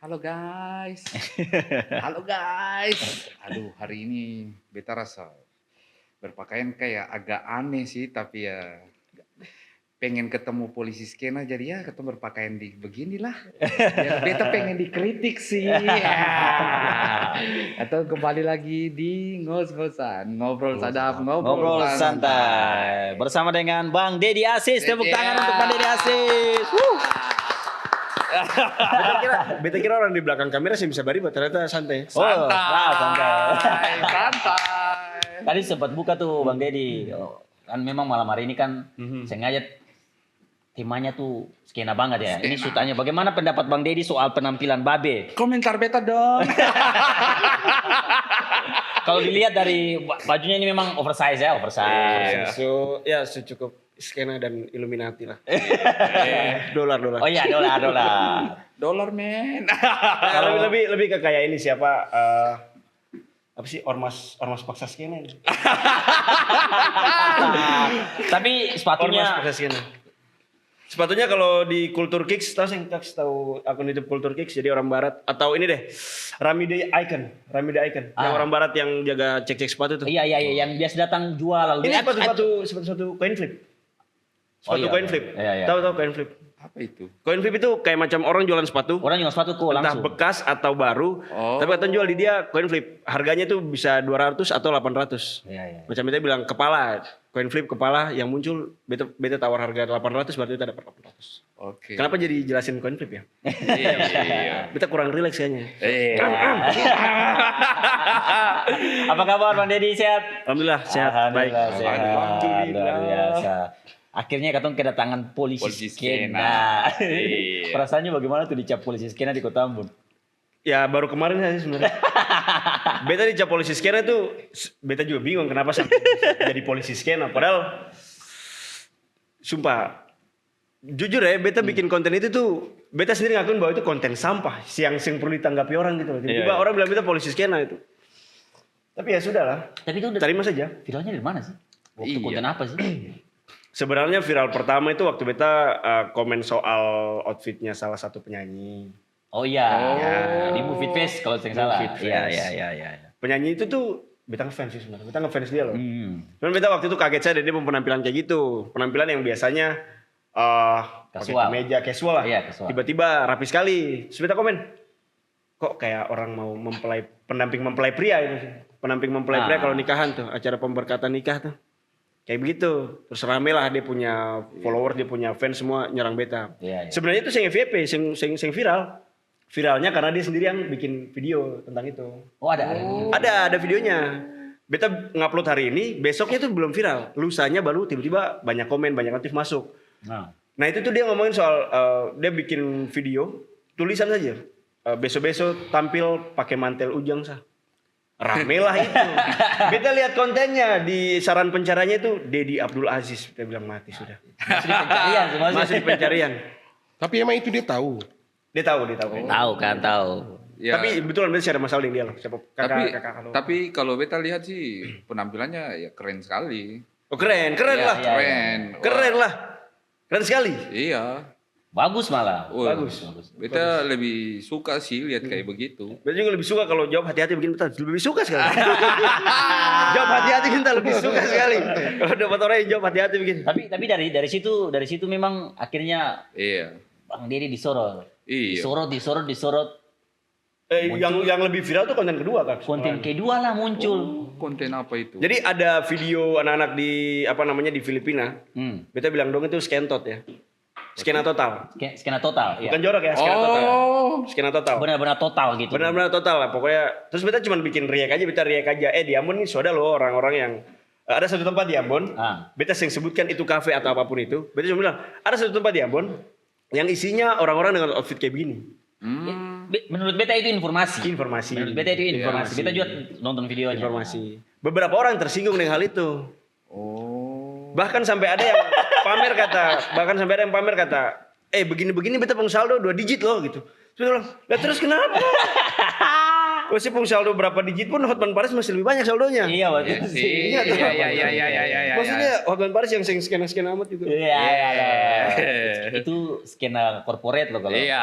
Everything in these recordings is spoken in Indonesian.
Halo guys. Halo guys. Aduh, hari ini beta rasa berpakaian kayak agak aneh sih, tapi ya pengen ketemu polisi skena jadi ya ketemu berpakaian di beginilah. Ya, beta pengen dikritik sih. Ya. Atau kembali lagi di ngos-ngosan, ngobrol sadap, Ngobrol santai bersama dengan Bang Deddy Aziz. Tepuk tangan untuk Bang Deddy Aziz. Beta kira orang di belakang kamera sih bisa baribat, ternyata santai. Santai. Santai. Tadi sempat buka tuh Bang Deddy. Kan memang malam hari ini kan sengaja temanya tuh skena banget ya. Ini sutanya. Bagaimana pendapat Bang Deddy soal penampilan Babe? Komentar beta dong. Kalau dilihat dari bajunya ini memang oversize ya, oversize. So ya secukup skena dan Illuminati lah. Dolar. Oh iya, dolar. Dolar men. Kalau lebih ke kayak ini siapa apa sih ormas paksa skena ini. Tapi Ormas paksa skena. Sepatunya kalau di Kultur Kicks, tahu akun YouTube Kultur Kicks, jadi orang barat atau ini deh, Ramide Icon, yang orang barat yang jaga cek sepatu tuh. Iya, yang biasa datang jual. Ini sepatu coin flip. Sepatu coin flip. Iya. Tahu coin flip. Apa itu? Coin flip itu kayak macam orang jualan sepatu. Orang jual sepatu kok Entah langsung. bekas atau baru. Oh. Tapi katanya jual di dia coin flip. Harganya tuh bisa 200 atau 800. Iya. Macam kita bilang kepala, coin flip kepala yang muncul beta tawar harga 800 berarti kita dapat 800. Oke. Kenapa jadi jelasin coin flip ya? Iya. Beta kurang rileks kayaknya. Apa kabar Bang Deddy, sehat? Alhamdulillah sehat, baik. Alhamdulillah, sehat. Alhamdulillah. Luar biasa. Akhirnya katong kedatangan polisi skena. Iya. Perasaannya bagaimana tuh dicap polisi skena di Kota Ambon? Ya baru kemarin sih sebenarnya. Beta dicap polisi skena tuh, beta juga bingung kenapa sampai jadi polisi skena. Padahal, sumpah, jujur ya, beta bikin konten itu tuh, beta sendiri ngakuin bahwa itu konten sampah, yang perlu ditanggapi orang gitu. Tiba-tiba orang bilang beta polisi skena itu. Tapi ya sudah lah. Tapi itu udah Terima saja. viralnya dari mana sih? Waktu Iya. konten apa sih? Sebenarnya viral pertama itu waktu beta komen soal outfitnya salah satu penyanyi. Oh iya. Ya. Di Movie Fest kalau saya salah. Movie Fest. Iya. Penyanyi itu tuh beta ngefans sih sebenarnya. Beta ngefans dia loh. Cuman beta waktu itu kaget saya dia penampilan kayak gitu. Penampilan yang biasanya pakai Casual. kemeja casual lah. Iya, casual. Tiba-tiba rapi sekali. Terus beta komen, kok kayak orang mau pendamping mempelai pria itu sih. Pendamping mempelai pria kalau nikahan tuh, acara pemberkatan nikah tuh. Kayak begitu. Terus rame lah dia punya followers, dia punya fans semua nyerang beta. Iya. Sebenarnya itu sing FYP, sing viral. Viralnya karena dia sendiri yang bikin video tentang itu. Oh ada. Ada videonya. Beta ngupload hari ini, besoknya tuh belum viral. Lusanya baru tiba-tiba banyak komen, banyak aktif masuk. Nah itu tuh dia ngomongin soal dia bikin video, tulisan saja. Besok-besok tampil pakai mantel ujang sah. Rame lah itu. Beta lihat kontennya di saran pencariannya itu Deddy Abdul Aziz. Dia bilang mati sudah. Masih di pencarian semua. Masih di pencarian. Tapi emang itu dia tahu. Dia tahu. Tahu kan, tahu. Ya. Tapi betulan beta ada masalah dengan dia loh. Siapa kakak kalau. Tapi kalau beta lihat sih penampilannya ya keren sekali. Oh keren Iya, lah. iya. Keren lah. Keren sekali. Iya. Bagus malah. Wah, Bagus. Beta lebih suka sih lihat kayak begitu. Beta juga lebih suka kalau jawab hati-hati begini beta lebih suka sekali. Jawab hati-hati kita lebih suka sekali. Kalau dapat orang yang jawab hati-hati begini. Tapi dari situ memang akhirnya Iya. Bang Deddy disorot. Iya. Disorot. Yang lebih viral tuh konten kedua kan. Konten kedua lah muncul. Konten apa itu? Jadi ada video anak-anak di di Filipina. Beta bilang dong itu skentot ya. Skena total. Skena total. Iya. Bukan jorok ya, skena total. Skena total. Benar-benar total gitu. Benar-benar total lah pokoknya. Terus beta cuma bikin riak aja. Di Ambon nih sudah loh orang-orang yang ada satu tempat di Ambon. Beta sering sebutkan itu kafe atau apapun itu. Beta cuma bilang ada satu tempat di Ambon yang isinya orang-orang dengan outfit kayak begini. Menurut beta itu informasi. Menurut beta itu informasi. Beta juga nonton videonya. Informasi. Beberapa orang tersinggung dengan hal itu. Oh. Bahkan sampai ada yang pamer kata, begini-begini beta pung saldo 2 digit loh gitu. Terus bilang, lah terus kenapa? Masih pung saldo berapa digit pun Hotman Paris masih lebih banyak saldonya. Iya waktu itu sih. Iya. Maksudnya Hotman Paris yang skena amat juga. Iya. Itu skena corporate loh kalau. Iya.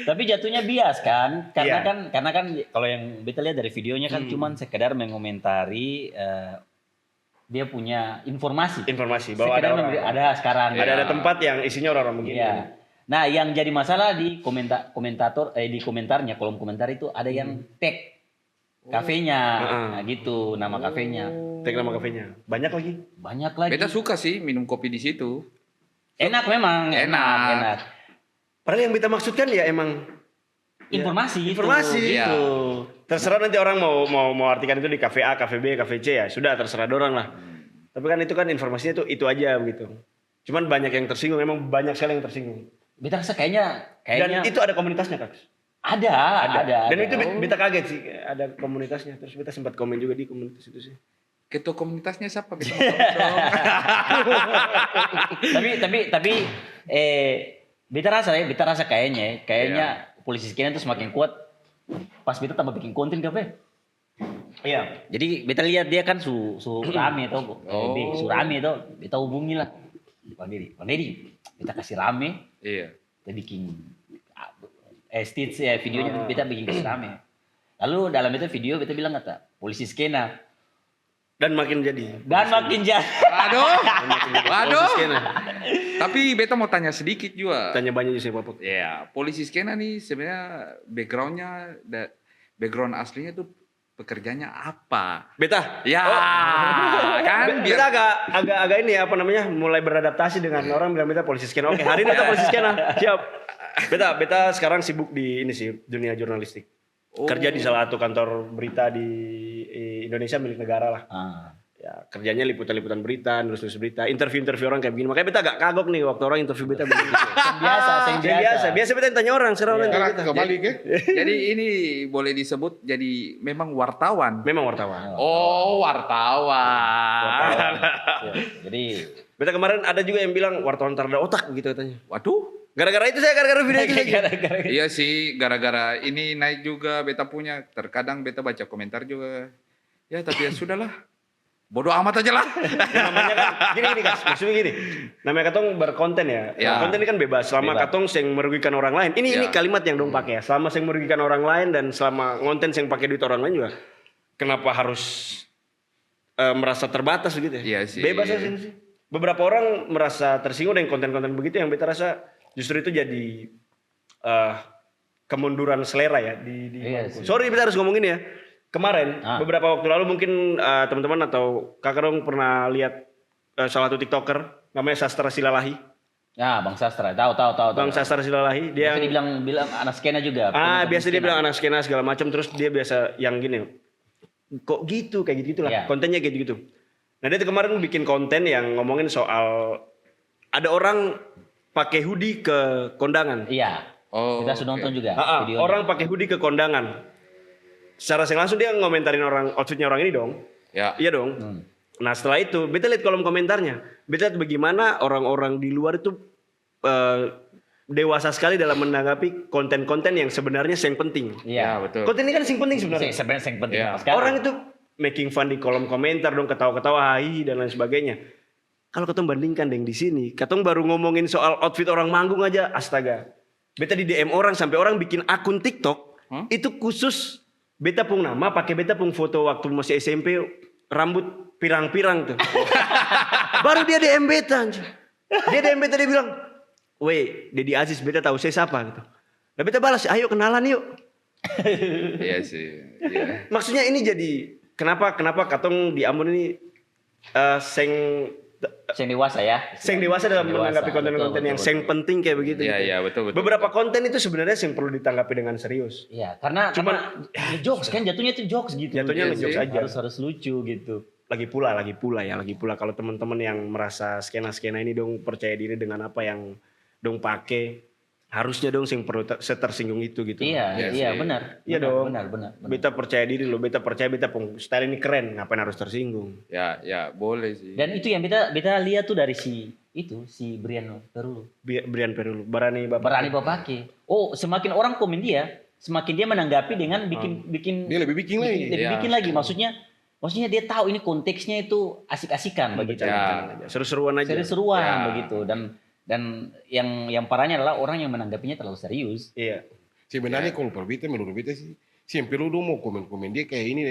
Tapi jatuhnya bias kan, Iya. karena kan kalau yang beta lihat dari videonya kan cuman sekedar mengomentari dia punya informasi. Informasi bahwa ada Sekedar orang. ada sekarang. Ada tempat yang isinya orang-orang begini. Iya. Nah, yang jadi masalah di di komentarnya, kolom komentar itu ada yang tag kafenya, nah gitu nama kafenya. Tag nama kafenya. Banyak lagi. Banyak lagi. Beta suka sih minum kopi di situ. Enak memang, Enak. enak. Padahal yang kita maksudkan ya emang Informasi. informasi Iya. itu. Terserah nanti orang mau artikan itu di kafe A, kafe B, kafe C ya. Sudah terserah orang lah. Tapi kan itu kan informasinya itu aja begitu. Cuman banyak yang tersinggung, memang banyak sekali yang tersinggung. Beta rasa kayaknya Dan itu ada komunitasnya, Kak. ada. Dan itu beta kaget sih, ada komunitasnya. Terus beta sempat komen juga di komunitas itu sih. Ketua komunitasnya siapa? Beta mau tahu dong. tapi beta rasa kayaknya polisi sekian itu semakin kuat pas beta tambah bikin konten kafe. Iya. Jadi beta lihat dia kan su rame tuh, su rame tuh, beta hubungi lah. Bang Dedi, beta kasih rame, Iya. kita bikin stitch ya videonya beta bikin kasih rame. Lalu dalam itu video beta bilang kata polisi skena Dan makin jadi. dan makin jahat. Waduh. Skena. Tapi beta mau tanya sedikit juga. Tanya banyak sih Bapak. Ya, polisi skena nih sebenarnya background aslinya tuh pekerjaannya apa? Beta. Ya, kan Beta agak ini ya apa namanya mulai beradaptasi dengan orang bilang beta polisi skena. Oke, hari ini beta polisi skena. Siap. Beta sekarang sibuk di ini sih dunia jurnalistik. Kerja di salah satu kantor berita di Indonesia milik negara lah. Ya, kerjanya liputan-liputan berita, nulis berita, interview orang kayak begini. Makanya beta agak kagok nih waktu orang interview beta begini. biasa. Biasa beta tanya orang, sekarang orang tanya Sekarang beta. kembali ke? Jadi ini boleh disebut jadi memang wartawan. Memang wartawan. Oh, wartawan. Ya, jadi Beta kemarin ada juga yang bilang wartawan tak ada otak gitu katanya. Waduh. Gara-gara video itu saja. Iya sih, gara-gara ini naik juga beta punya. Terkadang beta baca komentar juga. Ya, tapi ya sudahlah. Bodoh amat aja lah. Namanya kan gini Kas, maksudnya gini. Namanya katong berkonten ya. Ya. Konten ini kan bebas selama Bebas. katong sing merugikan orang lain. Ini Ya. kalimat yang dong pakai ya. Selama sing merugikan orang lain dan selama konten sing pakai duit orang lain juga. Kenapa harus merasa terbatas gitu ya? Iya sih. Bebas aja sih. Beberapa orang merasa tersinggung dengan konten-konten begitu yang beta rasa justru itu jadi kemunduran selera ya di Iya sih. Sorry beta harus ngomongin ya. Kemarin beberapa waktu lalu mungkin teman-teman atau kakak dong pernah lihat salah satu TikToker namanya Sastra Silalahi. ya Bang Sastra, tahu. Bang Sastra Silalahi dia Biasa dibilang anak skena juga. biasa dia bilang anak skena segala macam terus dia biasa yang gini. Kok gitu kayak gitu lah. Iya. Kontennya kayak gitu. Nah, dia tuh kemarin bikin konten yang ngomongin soal ada orang pakai hoodie ke kondangan. Iya. Oh, Kita sudah nonton juga videonya. Orang pakai hoodie ke kondangan. Secara langsung dia ngomentarin orang outfitnya orang ini dong. Ya. Iya dong. Nah setelah itu, beta lihat kolom komentarnya. Beta lihat bagaimana orang-orang di luar itu dewasa sekali dalam menanggapi konten-konten yang sebenarnya yang penting. Ya, Iya. betul. Konten ini kan yang penting sebenarnya. Sebenarnya yang penting Iya. sekarang. Orang itu making fun di kolom komentar dong, ketawa-ketawa, hai dan lain sebagainya. Kalau ketong bandingkan dengan di sini, ketong baru ngomongin soal outfit orang manggung aja, astaga. Beta di DM orang sampai orang bikin akun TikTok itu khusus beta pung nama, pakai beta pung foto waktu masih SMP, rambut pirang-pirang tuh. Baru dia DM beta anjir. Dia DM beta dia bilang, "Weh, Dedi Aziz beta tahu saya siapa?" gitu. Nah beta balas, "Ayo kenalan yuk." Iya sih. Iya. Maksudnya ini jadi kenapa katong di Ambon ini Yang dewasa ya. seng dewasa dalam Seng dewasa, menanggapi konten-konten betul, yang betul, seng betul. penting kayak begitu. Iya, gitu. iya, betul. Beberapa konten itu sebenarnya yang perlu ditanggapi dengan serius. Iya, karena jokes kan jatuhnya itu jokes gitu. Jatuhnya Iya ngejokes sih. aja. Harus lucu gitu. Lagi pula kalau teman-teman yang merasa skena-skena ini dong percaya diri dengan apa yang dong pakai, harusnya dong sing perlu setersinggung itu gitu. Iya, Iya sih. benar. Iya Benar, dong. Benar. Beta percaya diri loh, beta pung style ini keren, ngapain harus tersinggung? Ya, boleh sih. Dan itu yang beta lihat tuh dari si Brian Perulu. Brian Perulu, Barani Bapake. Oh, semakin orang komen dia, semakin dia menanggapi dengan bikin Dia lebih bikin lagi. lebih Iya. bikin lagi. Maksudnya dia tahu ini konteksnya itu asik-asikan begitu. Ya. Seru-seruan aja. Seru-seruan Ya. begitu dan Dan yang parahnya adalah orang yang menanggapinya terlalu serius. Iya. Sebenarnya kalau per beta, menurut beta sih, siempre lu mau komen-komen dia kayak ini.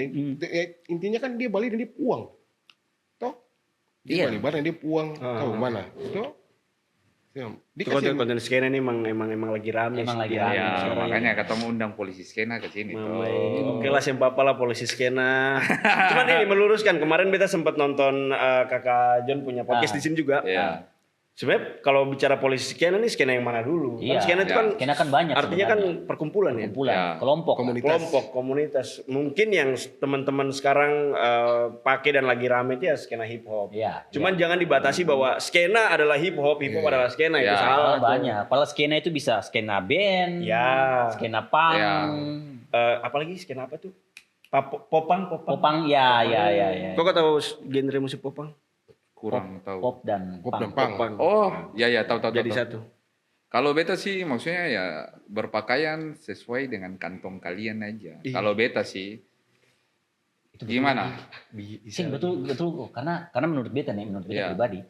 Intinya kan dia balik dan dia uang. Toh? Dia Iya. balik dan dia uang. Tahu mana? Toh? Dia kasih Konten skena ini emang lagi rame. Emang lagi sih. rame. Ya, Sekarang makanya ketemu undang polisi skena ke sini Mama, tuh. oke lah sempapa lah polisi skena. Cuman ini meluruskan, kemarin beta sempat nonton kakak John punya podcast di sini juga. Iya. Sebenarnya kalau bicara polisi skena ini skena yang mana dulu? Iya. Kan skena itu Iya. kan Skena kan banyak artinya kan sebenarnya. perkumpulan ya. Kumpulan, Ya. kelompok. Komunitas. Kelompok, komunitas. Mungkin yang teman-teman sekarang pakai dan lagi rame itu ya skena hip hop. Iya. Cuman jangan dibatasi bahwa skena adalah hip hop adalah skena itu Ya. salah. Padahal tuh. banyak. Padahal skena itu bisa skena band, Ya. skena punk, Ya. Apalagi skena apa tuh? Popang. popang, ya. Kok tahu genre musik popang? Kurang tahu. Pop dan Pop dan punk. pang. Oh, ya tahu. Jadi tahu. satu. Kalau beta sih maksudnya ya berpakaian sesuai dengan kantong kalian aja. Iya. Kalau beta sih Itu gimana? Sing betul karena menurut beta Iya. pribadi,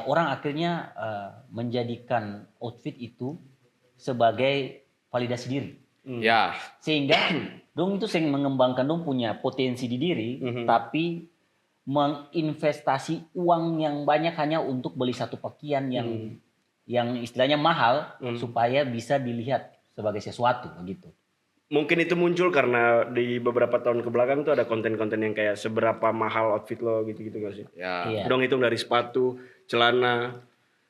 orang akhirnya menjadikan outfit itu sebagai validasi diri. Ya, Sehingga dong itu sing mengembangkan dong punya potensi di diri, tapi menginvestasi uang yang banyak hanya untuk beli satu pakaian yang istilahnya mahal supaya bisa dilihat sebagai sesuatu begitu. Mungkin itu muncul karena di beberapa tahun ke belakang tuh ada konten-konten yang kayak seberapa mahal outfit lo gitu-gitu gak sih? ya. Iya. Dong hitung dari sepatu, celana.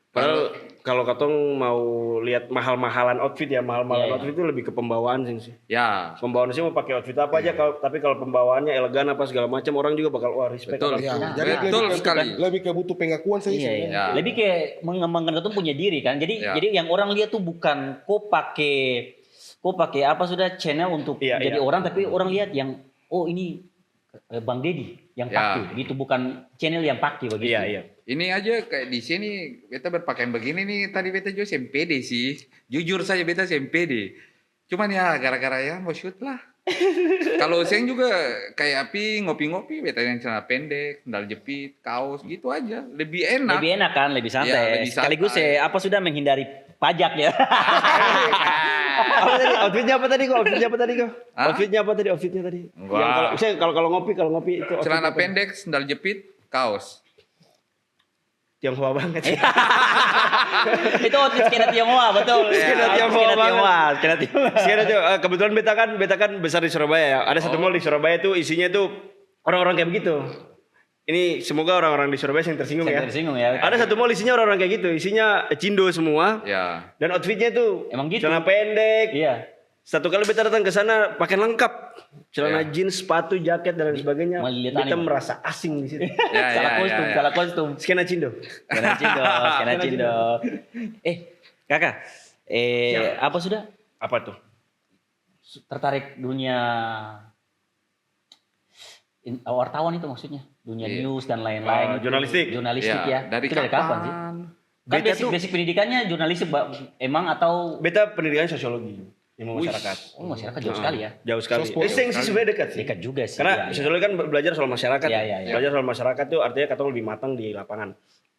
Padahal kalau katong mau lihat mahal-mahalan outfit ya, mahal-mahalan Iya. outfit itu lebih ke pembawaan sih. Ya, Pembawaan sih mau pakai outfit apa aja, tapi kalau pembawaannya elegan apa segala macam orang juga bakal wah respect. betul. apa. Ya, Nah, jadi betul lebih- sekali. Lebih ke butuh pengakuan saya Iya, sebenarnya. iya. Ya. Lebih kayak mengembangkan itu punya diri kan. Jadi Ya. jadi yang orang lihat tuh bukan kok pakai apa sudah channel untuk Iya, jadi iya. orang, tapi orang lihat yang oh ini Bang Dedi yang Ya. pakai gitu, bukan channel yang pakai begitu. Iya. Ini aja kayak di sini beta berpakaian begini nih, tadi beta juga sempede sih. Jujur saja beta sempede. Cuman ya gara-gara ya mau shoot lah. Kalau Seng juga kayak api ngopi-ngopi, beta yang celana pendek, sandal jepit, kaos gitu aja. Lebih enak. Lebih enak kan, lebih santai. Iya, lebih santai. Sekaligus apa sudah menghindari pajak ya. Apa tadi? Outfitnya apa tadi kok? Hah? Outfitnya tadi. Wah. Yang kalau misalnya kalau ngopi itu outfit Celana apa? pendek, sandal jepit, kaos. Tionghoa banget. Itu outfit skena Tionghoa, betul. Skena Outfit Tionghoa banget. skena Tionghoa. Sekarang tuh kebetulan beta kan besar di Surabaya ya. Ada satu mall di Surabaya tuh isinya tuh orang-orang kayak begitu. Ini semoga orang-orang di Surabaya yang tersinggung ya. Saya tersinggung ya. Ada satu mall isinya orang-orang kayak gitu, isinya cindo semua. Ya. Dan outfitnya tuh Emang gitu? celana pendek. Iya. Satu kali beta datang ke sana pakai lengkap. Celana jeans, sepatu, jaket dan lain sebagainya. Mau lihat Beta anime. merasa asing di situ. Salah kostum. Skena cindo. Skena Cindo. Kakak. Apa sudah Apa tuh? tertarik dunia wartawan itu maksudnya? Dunia Iya. news dan lain-lain. itu. Jurnalistik. Jurnalistik ya. Dari Itu dari kapan sih? Kan Beta tuh- basic pendidikannya jurnalistik emang atau Beta pendidikannya sosiologi. Ilmu masyarakat. masyarakat jauh sekali ya? Jauh sekali. Sospol. Seng sih sebenarnya dekat sih. Dekat juga sih. Karena ya, ya. sosiologi kan belajar soal masyarakat. Iya, ya. iya, iya. Belajar soal masyarakat tuh artinya kata lebih matang di lapangan.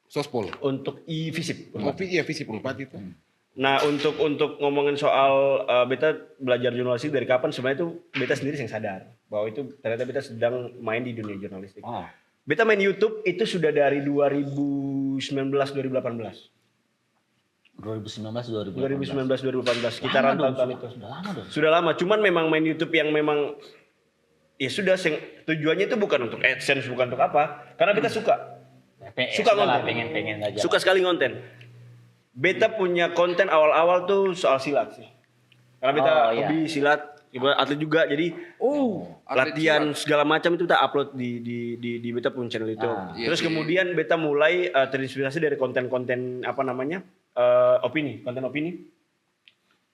Sospol. Untuk e-visip. Kopi iya visip 4 itu. Nah untuk ngomongin soal beta belajar jurnalistik dari kapan sebenarnya itu beta sendiri yang sadar bahwa itu ternyata beta sedang main di dunia jurnalistik. Oh. Beta main YouTube itu sudah dari 2019-2018. 2019 2019-2018 sekitaran tahun-tahun itu. Sudah lama dong. Sudah lama, cuman memang main YouTube yang memang ya sudah tujuannya itu bukan untuk AdSense, bukan untuk apa. Karena kita suka Suka Sudahlah, konten. pengen aja. suka sekali konten. Beta punya konten awal-awal tuh soal silat sih. Karena beta Oh, iya. hobi silat, atlet juga, jadi latihan segala macam itu kita upload di beta punya channel itu. Iya Terus sih. kemudian beta mulai terinspirasi dari konten-konten apa namanya opini, konten opini.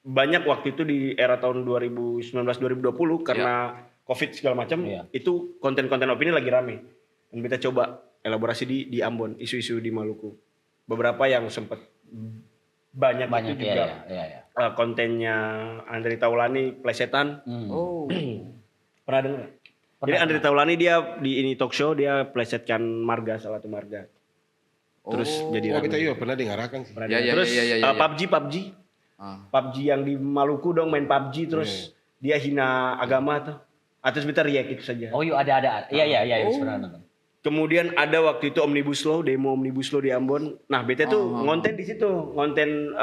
Banyak waktu itu di era tahun 2019-2020 karena COVID segala macam, Iya. itu konten-konten opini lagi rame. Dan beta coba elaborasi di Ambon, isu-isu di Maluku. Beberapa yang sempat banyak itu juga. ya. Kontennya Andri Taulani plesetan. Oh. Pernah dengar? Jadi Andri Taulani dia di ini talk show dia plesetkan marga, salah satu marga. terus jadi Oh, ramai. beta juga pernah dengar akan sih. Pernah Ya, dengar. ya, Terus ya, ya, ya, ya. PUBG Ah. PUBG yang di Maluku dong main PUBG terus dia hina agama tuh. Terus kita react itu saja. Oh iya ada. Iya sebenarnya nonton. Kemudian ada waktu itu Omnibus Law, demo Omnibus Law di Ambon. Nah, beta tuh ngonten di situ, ngonten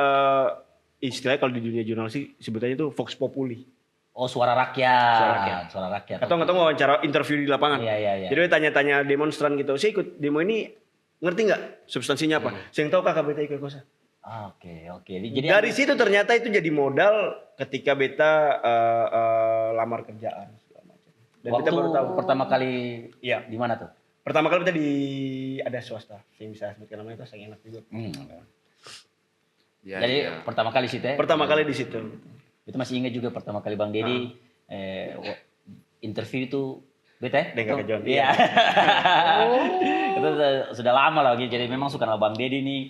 istilahnya kalau di dunia jurnalistik sebutannya itu Vox Populi. Oh suara rakyat. Suara rakyat. Atau nggak tahu wawancara interview di lapangan. Iya. Jadi dia tanya-tanya demonstran gitu, saya ikut demo ini ngerti nggak substansinya apa? Saya tahu kakak beta ikut kosa. Oke. Jadi Dari situ ternyata itu jadi modal ketika beta lamar kerjaan segala macam. Dan waktu beta baru tahu. pertama kali Iya. di mana tuh? Pertama kali beta di ada swasta, saya bisa sebutkan namanya itu saya enak juga. Ya, Jadi ya. pertama kali situ ya? Pertama kali di situ. Itu masih ingat juga pertama kali Bang Dedi interview itu bete? Dengan Kak John. Iya. Itu sudah lama lagi. Jadi memang suka sama Bang Dedi nih.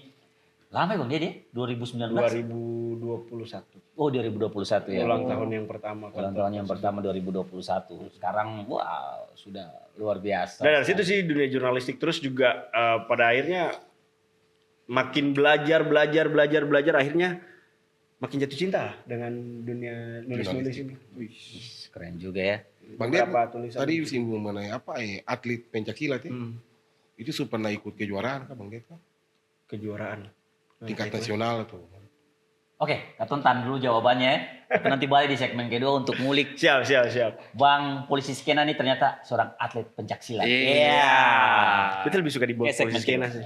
Lama ya Bang Dedi? 2019? 2021. Oh 2021 ya. Ulang tahun yang pertama. Ulang tahun yang pertama 2021. Sekarang wow sudah luar biasa. Dan dari situ sih dunia jurnalistik terus juga pada akhirnya makin belajar akhirnya makin jatuh cinta dengan dunia nulis ini. Wih, keren juga ya. Bang Ded, Beberapa tulisan. tadi singgung mengenai apa atlet pencaksilat ya. Itu pernah ikut kejuaraan kan Bang Ded kan? Kejuaraan. Tingkat nasional tuh. Oke, Katon tahan dulu jawabannya. Kita nanti balik di segmen kedua untuk ngulik Siap. Bang polisi skena ini ternyata seorang atlet pencaksilat. Iya. Betul lebih suka di bawah Segmen polisi skena kedua. sih.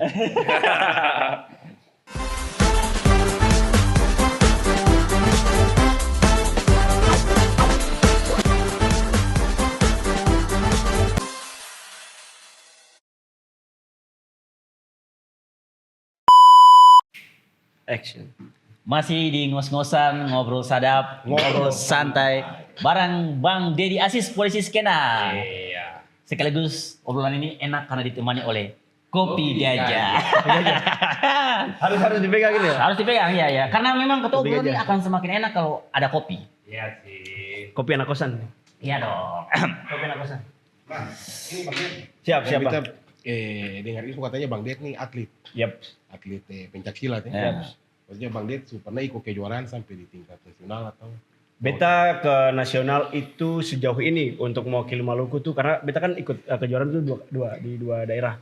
Action. Masih di ngos-ngosan, ngobrol sadap, ngobrol santai bareng Bang Dedi Asis polisi skena. Iya. Sekaligus obrolan ini enak karena ditemani oleh kopi gajah. Harus dipegang ini ya. Harus dipegang ya. Karena memang ketua Kopi obrolan ini gajah. akan semakin enak kalau ada kopi. Iya sih. Kopi anak kosan. Iya dong. Kopi anak kosan. Nah, ini Bang Ded. Siap. Kita dengar info katanya Bang Ded nih atlet. Yap. Atlet pencaksilat ya. Ya. Maksudnya Bang Ded pernah ikut kejuaraan sampai di tingkat nasional atau? Beta ke nasional itu sejauh ini untuk mewakili Maluku tuh karena beta kan ikut kejuaraan tuh di dua daerah.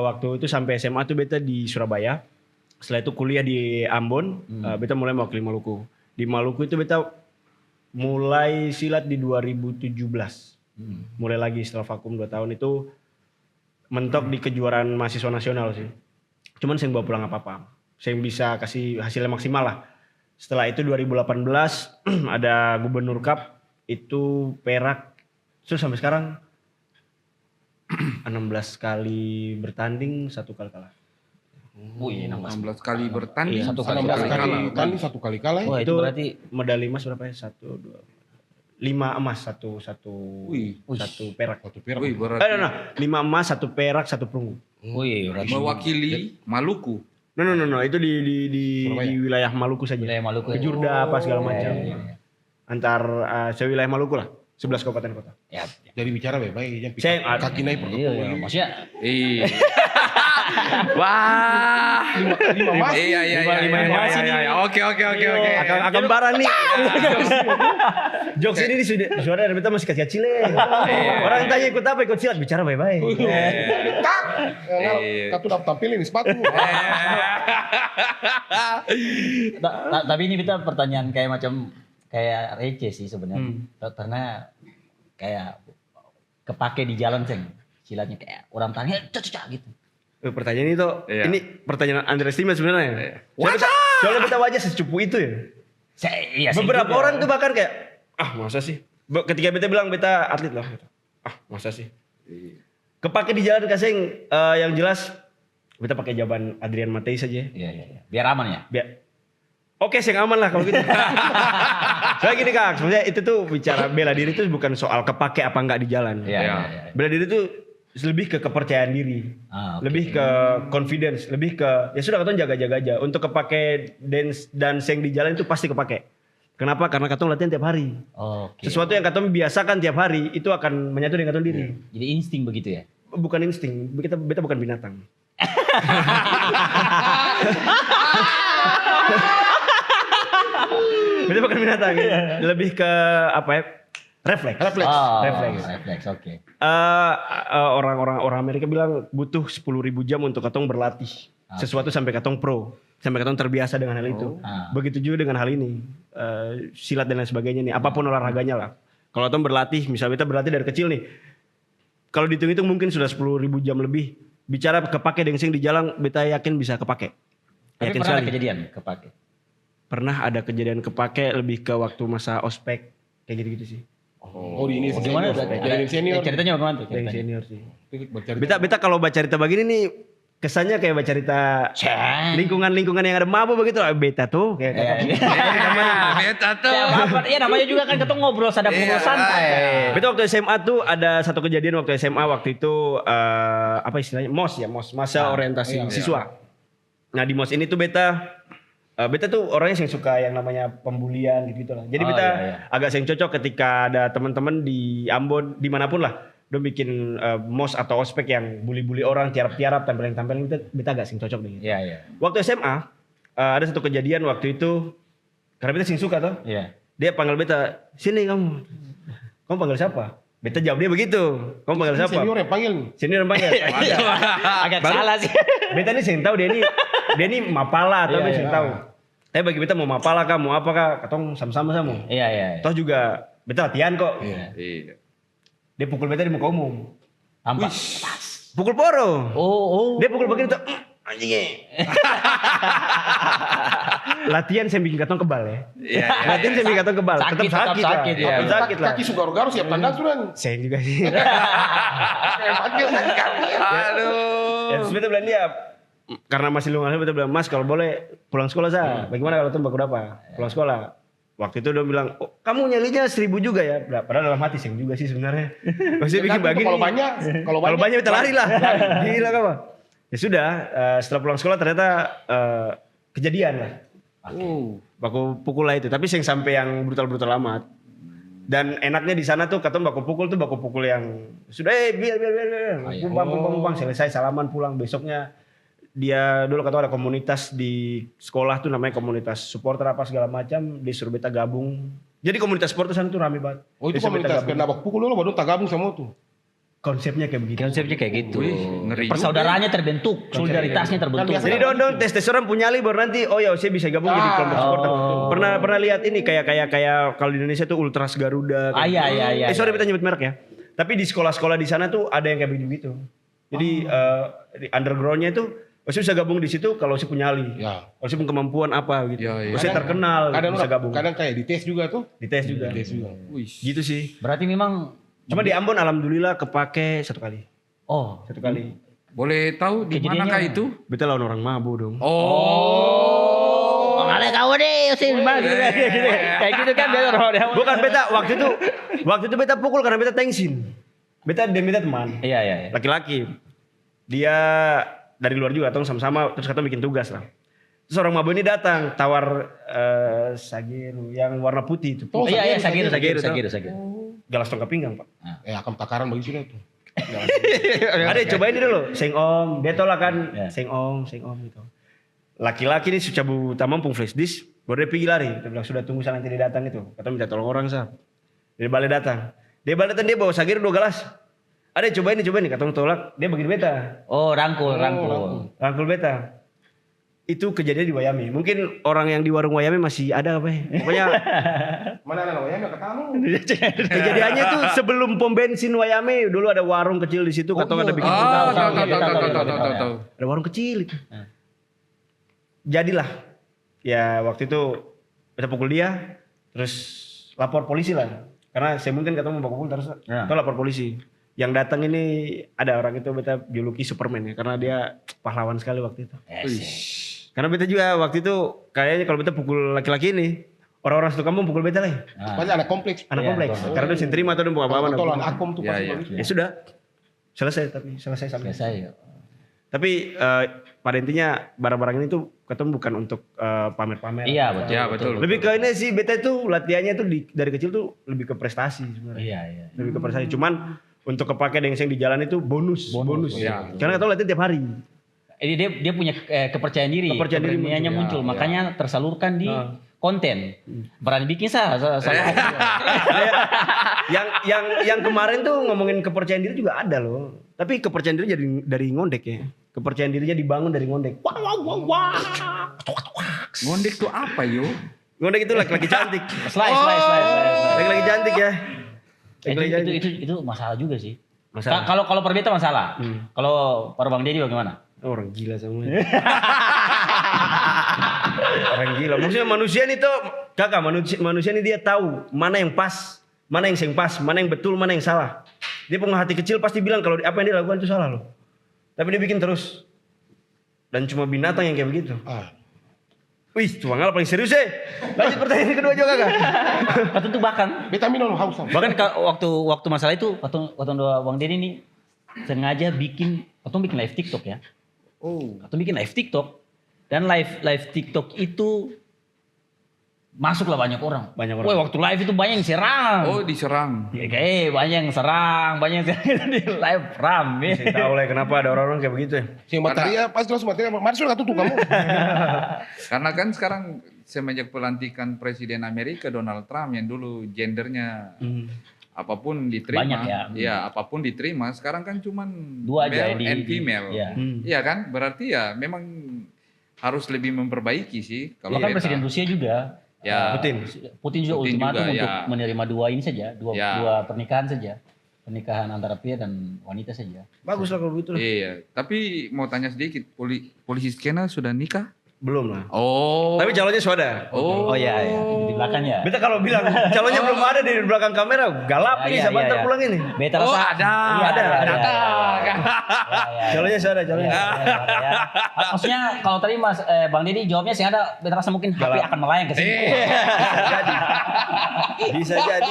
Waktu itu sampai SMA tuh beta di Surabaya. Setelah itu kuliah di Ambon, beta mulai mewakili Maluku. Di Maluku itu beta mulai silat di 2017. Mulai lagi setelah vakum 2 tahun itu mentok di kejuaraan mahasiswa nasional sih. Cuman saya bawa pulang apa-apa. Saya bisa kasih hasilnya maksimal lah. Setelah itu 2018 ada Gubernur Cup itu Perak. Terus sampai sekarang 16 kali bertanding, 1 kali kalah. Wih, 16 kali bertanding, Iya, satu 16 kali kali tanding 1 kali kalah ya. Wah, itu berarti medali emas berapa ya? 1, 2, 5 emas, 1 Wih. perak. Satu perak. Wih, berarti 5 emas, 1 perak, 1 perunggu. wih, berarti mewakili Maluku. No, itu di Surabaya. wilayah Maluku saja. wilayah Maluku. Kejurda apa segala macam. Iya. Antar sewilayah Maluku lah, 11 kabupaten kota. Ya. Jadi bicara baik-baik jangan pikir Saya- kaki naik Iya, protokol. maksudnya Iya. Wah. Lima emas. Iya. Lima emas ini. Oke. Akan barang nih. Jokes ini di suara dan beta masih kecil Orang tanya ikut apa, ikut silat, bicara baik-baik. Iya. Kau udah tampilin di sepatu. tapi ini kita pertanyaan kayak receh sih sebenarnya. Karena kayak kepake di jalan seng silatnya kayak orang tanya cocok gitu. Pertanyaan itu, Iya. ini pertanyaan underestimate sebenarnya. Soalnya beta wajah secupu itu ya. Iya, saya Beberapa juga. orang tuh bahkan kayak, masa sih? Ketika beta bilang beta atlet loh. Masa sih? Kepake di jalan kasing yang jelas beta pakai jawaban Adrian Matei saja. Iya. Biar aman ya. Oke, saya aman lah kalau gitu. Soalnya gini Kak, sebenarnya itu tuh bicara bela diri itu bukan soal kepake apa enggak di jalan. Iya. Bela diri itu lebih ke kepercayaan diri. Oke. Lebih ke confidence, lebih ke ya sudah katong jaga-jaga aja. Untuk kepake dan seng di jalan itu pasti kepake. Kenapa? Karena katong latihan tiap hari. Oke. Sesuatu yang katong biasakan tiap hari itu akan menyatu dengan katong diri. Jadi insting begitu ya. Bukan insting, beta bukan binatang. Beta bukan binatang. Lebih ke apa ya? Refleks. Oh, Refleks. refleks, oke. Orang Amerika bilang butuh 10.000 jam untuk katong berlatih sesuatu sampai katong pro, sampai katong terbiasa dengan hal itu. Begitu juga dengan hal ini, silat dan lain sebagainya nih, apapun olahraganya lah. Kalau katong berlatih, misalnya kita berlatih dari kecil nih, kalau dihitung-hitung mungkin sudah 10.000 jam lebih. Bicara kepake dengseng di jalan, beta yakin bisa kepake. Tapi Yakin pernah ada sekali. kejadian kepake? Pernah ada kejadian kepake lebih ke waktu masa ospek kayak gitu-gitu sih. Oh di ini Gimana? Jadi senior. Ceritanya bagaimana tuh? Dari Ceritanya? senior sih. Bercerita. Beta kalau baca cerita begini nih kesannya kayak baca cerita lingkungan-lingkungan yang ada mabuk begitu. Beta tuh kayak Beta tuh. Ya namanya juga kan ketemu ngobrol sadap ngobrol santai. Beta waktu SMA tuh ada satu kejadian waktu SMA waktu itu apa istilahnya masa orientasi siswa. Nah di MOS ini tuh beta tuh orangnya yang suka yang namanya pembulian gitu lah. Jadi beta agak sering cocok ketika ada teman-teman di Ambon dimanapun lah, udah bikin mos atau ospek yang bully-bully orang, tiarap-tiarap, tampilin-tampilin, beta agak sering cocok dengan. Iya, iya. Waktu SMA ada satu kejadian waktu itu karena beta sering suka tuh. Iya. Dia panggil beta, sini kamu. Kamu panggil siapa? Beta jawab dia begitu. Kamu panggil siapa? Senior yang panggil nih. Senior yang panggil. Agak salah sih. Beta ini sering tahu dia ini mapala atau dia sering tahu. Tapi bagi beta mau mapala kah, mau apa kah, katong sama-sama sama. Iya, iya. Toh juga beta latihan kok. Iya. Iya. Dia pukul beta di muka umum. Tampak. Pukul poro. Oh. Dia pukul begini tuh. Anjingnya. Latihan saya bikin katong kebal ya. Iya. Latihan saya bikin katong kebal. Sakit, Tetap tetap sakit, sakit, lah. ya. Tetap sakit lah. Kaki sugar-sugar siap tanda sudah nih. Saya juga sih. Kayak panggil kan kaki. Aduh. Ya, terus beta bilang dia, karena masih lungah, beta bilang, Mas kalau boleh pulang sekolah saya. Bagaimana kalau tuh baku apa? Pulang sekolah. Waktu itu dia bilang, oh, kamu nyalinya 1.000 juga ya? Padahal dalam hati sih juga sih sebenarnya. Maksudnya bikin begini. Kalau Kalau banyak kita lari lah. Lari. Gila kamu. Ya sudah, setelah pulang sekolah ternyata kejadian lah. Baku pukul lah itu. Tapi yang sampai yang brutal-brutal amat. Dan enaknya di sana tuh katong baku pukul yang sudah biar. Pumpang, selesai salaman pulang. Besoknya dia dulu kata ada komunitas di sekolah tuh namanya komunitas supporter apa segala macam, disuruh beta gabung. Jadi komunitas supporter sana tuh rame banget. Oh itu Disuruh beta komunitas gabung. kena pukul dulu baru tak gabung sama tuh. Konsepnya kayak begitu. Konsepnya kayak gitu. Wih, ngeri Persaudaraannya terbentuk, solidaritasnya terbentuk. biasa- Jadi dong tes orang punya baru nanti oh ya saya bisa gabung jadi kelompok supporter. Pernah lihat ini kayak kalau di Indonesia tuh Ultras Garuda. Ah, iya. Sorry kita nyebut merek ya. Tapi di sekolah-sekolah di sana tuh ada yang kayak begitu. Jadi di undergroundnya itu Osi bisa gabung di situ kalau Osi punya nyali. Ya. Osi punya kemampuan apa gitu. Ya, ya. Osi terkenal Kadang bisa gabung. kadang kayak di tes juga tuh. Di tes juga. Tes juga. Wih. Gitu sih. Berarti memang Cuma di Ambon alhamdulillah kepake satu kali. oh, Kali. Boleh tahu di Kejadiannya manakah mana? itu? Beta lawan orang mabuk dong. Oh. ada kau deh, sih kayak gitu kan biasa orang. Bukan beta waktu itu beta pukul karena beta tengsin. Beta teman. Iya. Laki-laki. Dia dari luar juga, atau sama-sama terus kata bikin tugas lah. Terus orang mabuk ini datang tawar sagiru yang warna putih itu. Oh, Iya, Sagiru. Galas tongkat pinggang, Pak. Akan takaran bagi sudah tuh. Ada cobain ini dulu, seng om, dia tolak kan, Ya. seng om gitu. Laki-laki ini sucabu tampung flash disk, baru dia pergi lari. Dia bilang sudah tunggu saya nanti dia datang itu. Kata minta tolong orang sah. Dia balik datang. Dia bawa sagir 2 gelas. Ada cobain nih, kata tolak. Dia bagi beta, Oh, rangkul. rangkul beta. Itu kejadian di Wayame. Mungkin orang yang di warung Wayame masih ada apa ya. Pokoknya Mana namanya enggak ketemu. kejadiannya tuh sebelum pom bensin Wayame. Dulu ada warung kecil di situ. Kata ada bikin Ah, tukang. tahu. Ada warung kecil itu. Jadilah. Ya waktu itu kita pukul dia. Terus lapor polisi lah. Karena saya mungkin ketemu Mbak Pukul terus. Ya. Itu lapor polisi. Yang datang ini ada orang itu beta juluki Superman ya. Karena dia pahlawan sekali waktu itu. Karena beta juga waktu itu kayaknya kalau beta pukul laki-laki ini. Orang-orang satu kampung pukul beta lah. Banyak anak kompleks. Anak Iya, kompleks. betul. Karena dia sering terima atau dia buka apa-apa. Betul anak akom tuh Ya, pasti ya. begitu. Ya sudah. Selesai sampai. Tapi pada intinya barang-barang ini tuh ketemu bukan untuk pamer-pamer. Iya, betul. Ya, betul. Lebih ke ini sih beta tuh latihannya tuh dari kecil tuh lebih ke prestasi sebenarnya. Iya. Lebih ke prestasi. Cuman untuk kepake dengseng di jalan itu bonus. Ya. Karena kita latihan tiap hari. Ini dia punya kepercayaan diri, Kepercayaan diri keberaniannya muncul, Ya, makanya tersalurkan di konten. Berani bikin salah. yang kemarin tuh ngomongin kepercayaan diri juga ada loh. Tapi kepercayaan diri dari ngondek ya. Kepercayaan dirinya dibangun dari ngondek. Wah wah wah wah. Ngondek tuh apa yo? Ngondek itu laki-laki cantik. Slide. Laki-laki cantik ya. Laki-laki cantik. Itu masalah juga sih. Masalah. Kalau Perbeta masalah. Kalau para Bang Deddy bagaimana? Orang gila semua. Orang gila. Maksudnya manusia ini tuh kakak manusia ini dia tahu mana yang pas, mana yang seng pas, mana yang betul, mana yang salah. Dia punya hati kecil pasti bilang kalau apa yang dia lakukan itu salah loh. Tapi dia bikin terus. Dan cuma binatang yang kayak begitu. Wih, Tuangal paling serius Lanjut pertanyaan kedua juga kakak. Waktu itu bahkan Beta minum haus. waktu masalah itu waktu Bang Deddy nih sengaja bikin live TikTok ya. Atau bikin live TikTok dan live TikTok itu masuklah banyak orang. Woi, waktu live itu banyak yang serang. Oh, diserang. Kayak banyak yang serang, banyak yang serang di live rame. Saya tahu lah kenapa ada orang-orang kayak begitu ya. Si materia pas jelas materia. Mari sudah tutup kamu. Karena kan sekarang semenjak pelantikan Presiden Amerika Donald Trump yang dulu gendernya apapun diterima. Banyak ya. Iya, apapun diterima. Sekarang kan cuman Dua aja male and female. Iya. Iya kan? Berarti ya memang harus lebih memperbaiki sih. Kalau Bahkan beta. Presiden Rusia juga. Ya. Putin juga ultimatum untuk menerima dua ini saja, dua pernikahan saja. Pernikahan antara pria dan wanita saja. Bagus lah kalau begitu. Iya, tapi mau tanya sedikit, polisi skena sudah nikah? Belum lah. Oh. Tapi calonnya sudah. Oh iya, di belakangnya. Beta kalau bilang calonnya belum ada di belakang kamera, galap nih sahabat pulang ini. Beta Oh, rasa ada. Iya, Ada. Iya. Calonnya sudah, calonnya. Ya. Maksudnya kalau tadi Mas Bang Deddy jawabnya sih ada, beta rasa mungkin HP akan melayang ke sini. Bisa jadi.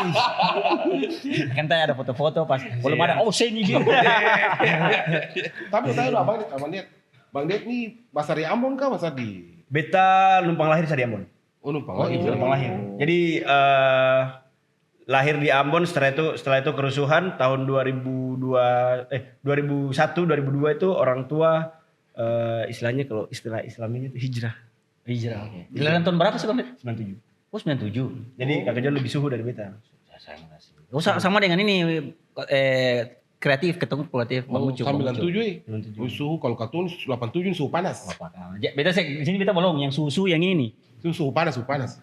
Kan tadi ada foto-foto pas belum ada sini gitu. Tapi tahu lah Bang Ded nih basar di Ambon kah basar di? Beta numpang lahir di Ambon. Oh numpang. Numpang lahir. Jadi lahir di Ambon, setelah itu kerusuhan tahun 2001 2002 itu orang tua istilahnya kalau istilah Islaminya itu hijrah. Oke. Kelahiran tahun berapa sih Bang Deddy? 97. Oh 97. Jadi kakak John lebih suhu dari beta. Oh sama dengan ini kreatif ketemu kreatif Bang Ucup. 97 suhu kalau katun 87 suhu panas. Beta di sini beta belum yang susu yang ini nih. Suhu panas. Panas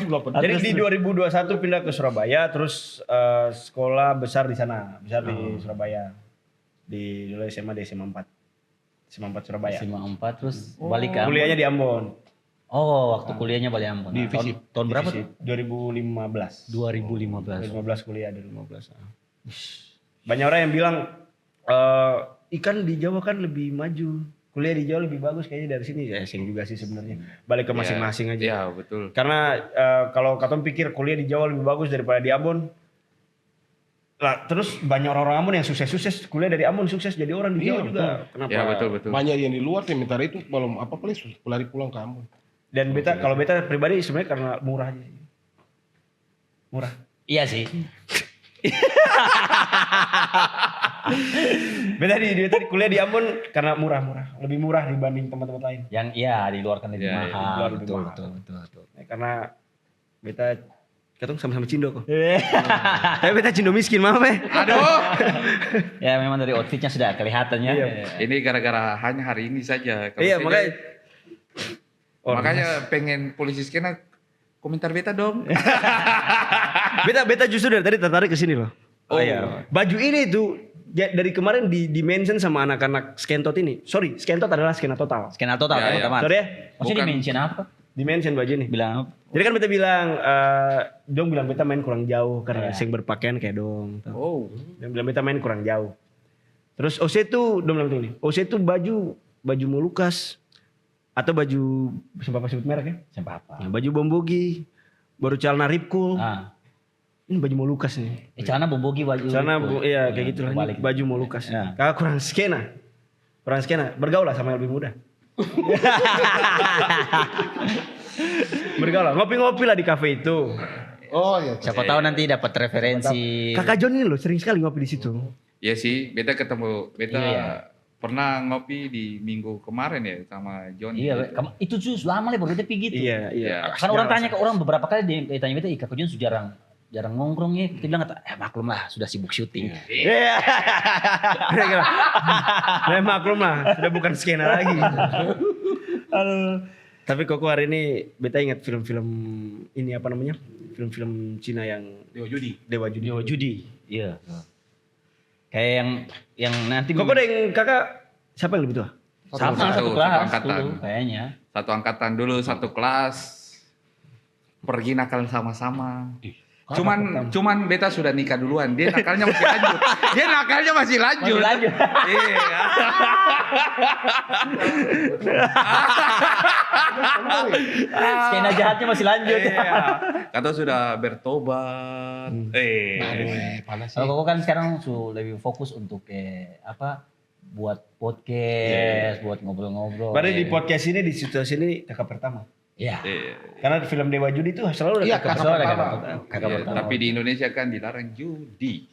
88. Jadi di 2021 pindah ke Surabaya, terus sekolah besar di sana, di Surabaya. Di dulu SMA di SMA 4 Surabaya. SMA 4 terus balik ke Ambon. Kuliahnya di Ambon. Oh, waktu kuliahnya balik Ambon. Di FISIP. Tahun berapa tuh? 2015. 2015. Kuliah 2015. Banyak orang yang bilang ikan di Jawa kan lebih maju. Kuliah di Jawa lebih bagus kayaknya dari sini. Ya, sing juga sih sebenarnya. Balik ke masing-masing aja. Iya, betul. Karena kalau katong pikir kuliah di Jawa lebih bagus daripada di Ambon. Lah, terus banyak orang-orang Ambon yang sukses kuliah dari Ambon sukses jadi orang di Jawa juga. Kenapa? Ya, betul. Banyak yang di luar sementara itu belum apa-apa lari pulang ke Ambon. Dan kalau beta pribadi sebenarnya karena murah aja. Murah. Iya sih. beta di kuliah di Ambon karena murah, lebih murah dibanding tempat-tempat lain. Yang di luar kan lebih mahal. di luar lebih Betul. Nah, karena beta ketemu sama-sama Cindo kok. Tapi beta Cindo miskin, maaf Aduh. Ya memang dari outfitnya sudah kelihatannya. Iya. Ini gara-gara hanya hari ini saja. Kalau Iya, saya makanya makanya pengen polisi skena komentar beta dong. beta justru dari tadi tertarik ke sini loh. Oh iya. Baju ini tuh dari kemarin di mention sama anak-anak Skentot ini. Sorry, Skentot adalah skena total. Skena total Ya, teman-teman. Sorry ya. Maksudnya Bukan. di-mention apa? Di mention baju ini. Bilang apa? Jadi kan beta bilang, dong bilang beta main kurang jauh karena sing berpakaian kayak dong. Oh. Dan bilang beta main kurang jauh. Terus OC tuh, dong bilang begini, OC tuh baju Molukas atau baju siapa sebut merek ya? Siapa apa? Nah, baju Bombogi, baru celana Ripcool. Ini baju Molukas nih. Celana bombogi baju. Iya kayak gitu lah. Balik. Baju Molukas. Ya. Kakak kurang skena. Bergaul lah sama yang lebih muda. Bergaul lah. Ngopi-ngopi lah di kafe itu. Oh iya. Siapa tahu nanti dapat referensi. Kakak John ini loh sering sekali ngopi di situ. Iya sih, beta Iya. pernah ngopi di minggu kemarin ya sama John. Iya, itu tuh lama lah baru beta pergi gitu. Iya. Kan orang tanya ke orang beberapa kali dia tanya beta, Kak Jun jarang nongkrong ya. Kita bilang maklum lah sudah sibuk syuting. Iya. Maklum lah, sudah bukan skena lagi. Aduh. Tapi Koko hari ini beta ingat film-film ini apa namanya? Film-film Cina yang Dewa Judi. Dewa Judi. Iya. Kayak yang nanti Koko dan kakak siapa yang lebih tua? sama Satu satu kelas angkatan. dulu kayaknya. Satu angkatan dulu, satu kelas. Pergi nakal sama-sama. Cuman beta sudah nikah duluan. Dia nakalnya masih lanjut. Masih lanjut. Iya. Skena jahatnya masih lanjut. Iya. Kata sudah bertobat. Panas sih. Kalau Koko kan sekarang lebih fokus untuk buat podcast, buat ngobrol-ngobrol. Berarti di podcast ini di situasi ini kakak pertama. Iya. Karena film Dewa Judi itu selalu ada Iya, kakak kakak pertama. Kakak Iya, pertama. tapi di Indonesia kan dilarang judi.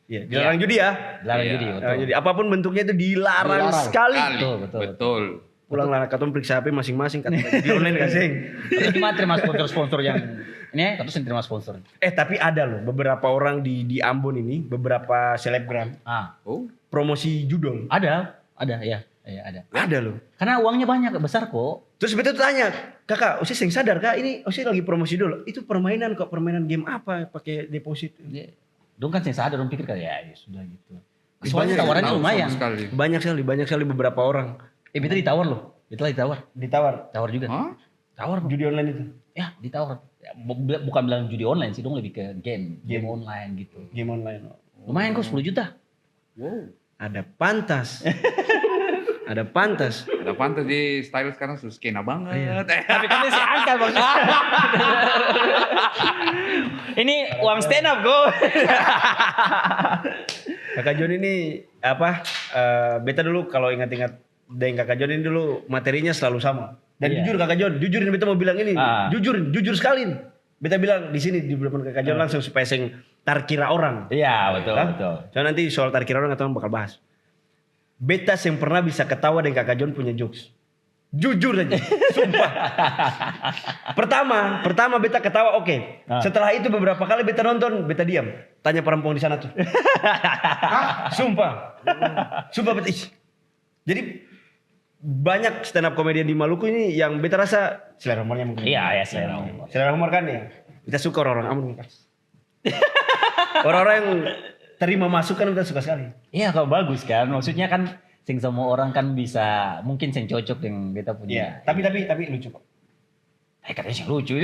Iya, dilarang judi ya. Larang Iya. judi, betul. Dilarang judi. Apapun bentuknya itu dilarang Dilarang. sekali. Betul. Pulanglah katong periksa HP masing-masing kata di online kasing. Tapi gimana terima sponsor-sponsor yang ini atau terima sponsor? Tapi ada loh beberapa orang di Ambon ini, beberapa selebgram Oh, promosi judol. Ada ya ada. Ada loh. Karena uangnya banyak, besar kok. Terus betul tanya, kakak, Osi sing sadar kak ini Osi lagi promosi dulu. Itu permainan kok, permainan game apa pakai deposit? Dong kan saya sadar, dong pikir kayak ya sudah gitu. Banyak Soalnya tawarannya tahu lumayan. sama sekali. Banyak sekali beberapa orang Beta ditawar loh. Beta ditawar. ditawar Juga. Hah? Tawar. judi online itu. Ya, ditawar. Ya, bukan bilang judi online sih, dong lebih ke game online gitu. Game online. Lumayan kok 10 juta. Wow. Ada pantas. Ada pantas. Ada pantas di style sekarang sudah skena banget. Tapi kan si angka bang. Ini uang stand up go. Kakak John ini apa? Beta dulu kalau ingat-ingat dengan Kakak John ini dulu materinya selalu sama. Dan Iya. jujur Kakak John, jujur ini beta mau bilang ini, jujur sekali. Beta bilang di sini di depan Kakak John langsung supaya sing tarkira orang. Iya, betul. Soalnya nanti soal tarkira orang atau bakal bahas. Beta yang pernah bisa ketawa dengan Kakak John punya jokes. Jujur aja, sumpah. Pertama beta ketawa oke. Setelah itu beberapa kali beta nonton, beta diam. Tanya perempuan di sana tuh. Sumpah beta. Jadi banyak stand up komedian di Maluku ini yang beta rasa selera humornya mungkin. Iya, selera humor. Selera humor kan ya. Kita suka orang-orang amun. Orang-orang yang terima masukan kita suka sekali. Iya, kalau bagus kan. Maksudnya kan sing semua orang kan bisa mungkin sing cocok yang kita punya. Iya, tapi lucu kok. Katanya sih lucu.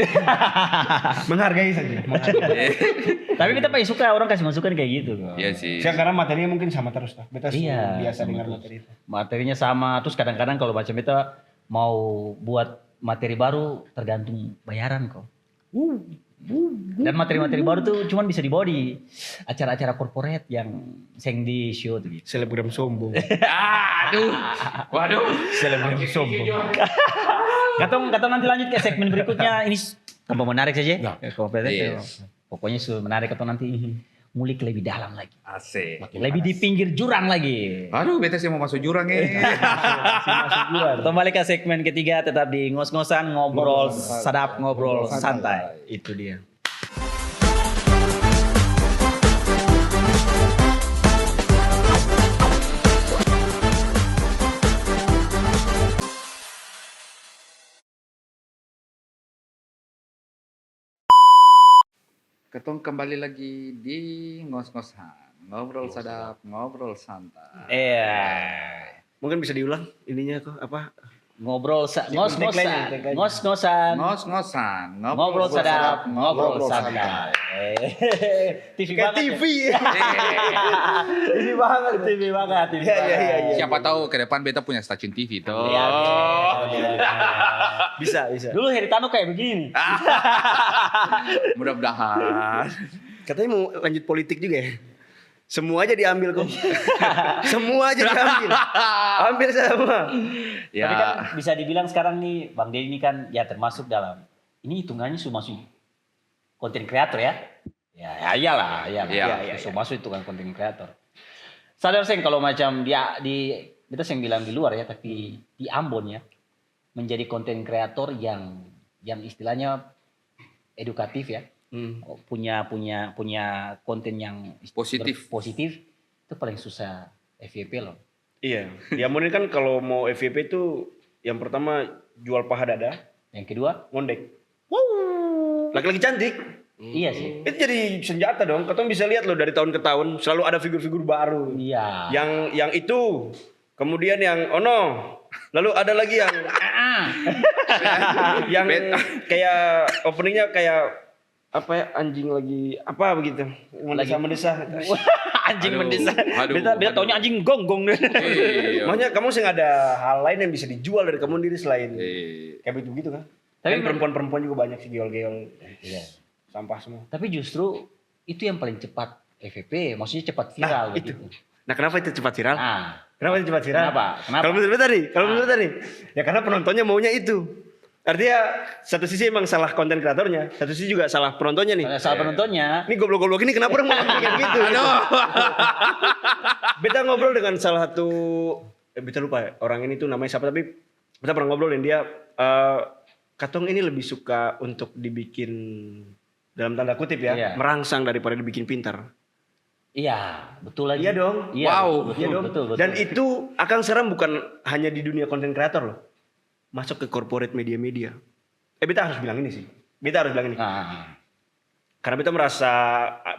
Menghargai saja. Tapi kita paling suka orang kasih masukan kayak gitu kok. Iya sih. Karena materinya mungkin sama terus lah. Beta Iya, biasa sama dengar terus. materi itu. Materinya sama, terus kadang-kadang kalau macam kita mau buat materi baru tergantung bayaran kok. Dan materi-materi baru tuh cuman bisa dibawa di acara-acara corporate yang seng di show tuh gitu. Selebgram sombong. Waduh. Selebgram sombong. Katong nanti lanjut ke segmen berikutnya. Ini tambah menarik saja. Ya. Yes. Pokoknya sudah menarik, katong nanti ngulik lebih dalam lagi. Asik. Lebih di pinggir jurang lagi. Aduh, beta sih mau masuk jurang Ketemu balik ke segmen ketiga, tetap di ngos-ngosan, ngobrol sadap, ngobrol santai. Itu dia. Ketong kembali lagi di ngos-ngosan. Ngobrol sadap, ngobrol santai. Iya. Mungkin bisa diulang ininya kok apa? Ngobrol ngos-ngosan, tagline-nya. ngos-ngosan. Ngos-ngosan, Ngobrol sadap, ngobrol ngobrol santai. TV Kayak banget. TV. Ya. Ini banget. TV banget. TV Iya, banget. iya. Siapa tahu ke depan beta punya stasiun TV tuh. Iya, iya. Bisa. Dulu Heritano kayak begini. Mudah-mudahan. Katanya mau lanjut politik juga ya? Semua aja diambil kok. Semua aja diambil. Ambil semua. Ya. Tapi kan bisa dibilang sekarang nih Bang Deddy ini kan ya termasuk dalam ini hitungannya sudah masuk konten kreator ya. Ya iyalah. Iya. Sudah masuk itu kan konten kreator. Sadar seng kalau macam dia kita seng bilang di luar ya, tapi di Ambon ya menjadi konten kreator yang istilahnya edukatif ya, punya konten yang positif itu paling susah FYP loh. Iya, di Ambon ini kan kalau mau FYP itu yang pertama jual paha dada, Yang kedua, ngondek. Wow, laki-laki cantik. iya sih. Itu jadi senjata dong. Katong bisa lihat loh dari tahun ke tahun selalu ada figur-figur baru. Iya. Yang itu, kemudian yang ono, lalu ada lagi yang yang kayak openingnya kayak apa ya, anjing lagi apa begitu, mendesah. Anjing Aduh, mendesah. aduh, Beta aduh. taunya anjing gonggong deh. Iya. Makanya kamu sih ada hal lain yang bisa dijual dari kamu sendiri selain kayak begitu kan. Tapi Tapi perempuan-perempuan juga banyak sih geol-geol. Iya. Sampah semua. Tapi justru itu yang paling cepat FYP, maksudnya cepat viral Itu. gitu. Nah, kenapa itu cepat viral? Nah, Kenapa itu cepat viral? Kenapa? Kalau menurut tadi, ya karena penontonnya maunya itu. Artinya satu sisi emang salah konten kreatornya, satu sisi juga salah penontonnya nih. soal penontonnya, Ini goblok-goblok ini kenapa orang mau kayak gitu? Beta ngobrol dengan salah satu, beta lupa ya, orang ini tuh namanya siapa, tapi beta pernah ngobrolin dia. Katong ini lebih suka untuk dibikin dalam tanda kutip ya, Iya. merangsang daripada dibikin pintar. iya betul lagi. Iya dong. Iya, Wow. betul, Iya dong. betul. Dan itu akan seram bukan hanya di dunia konten kreator loh. Masuk ke corporate media-media. Beta harus bilang ini sih. Beta harus bilang ini. Nah, Karena beta merasa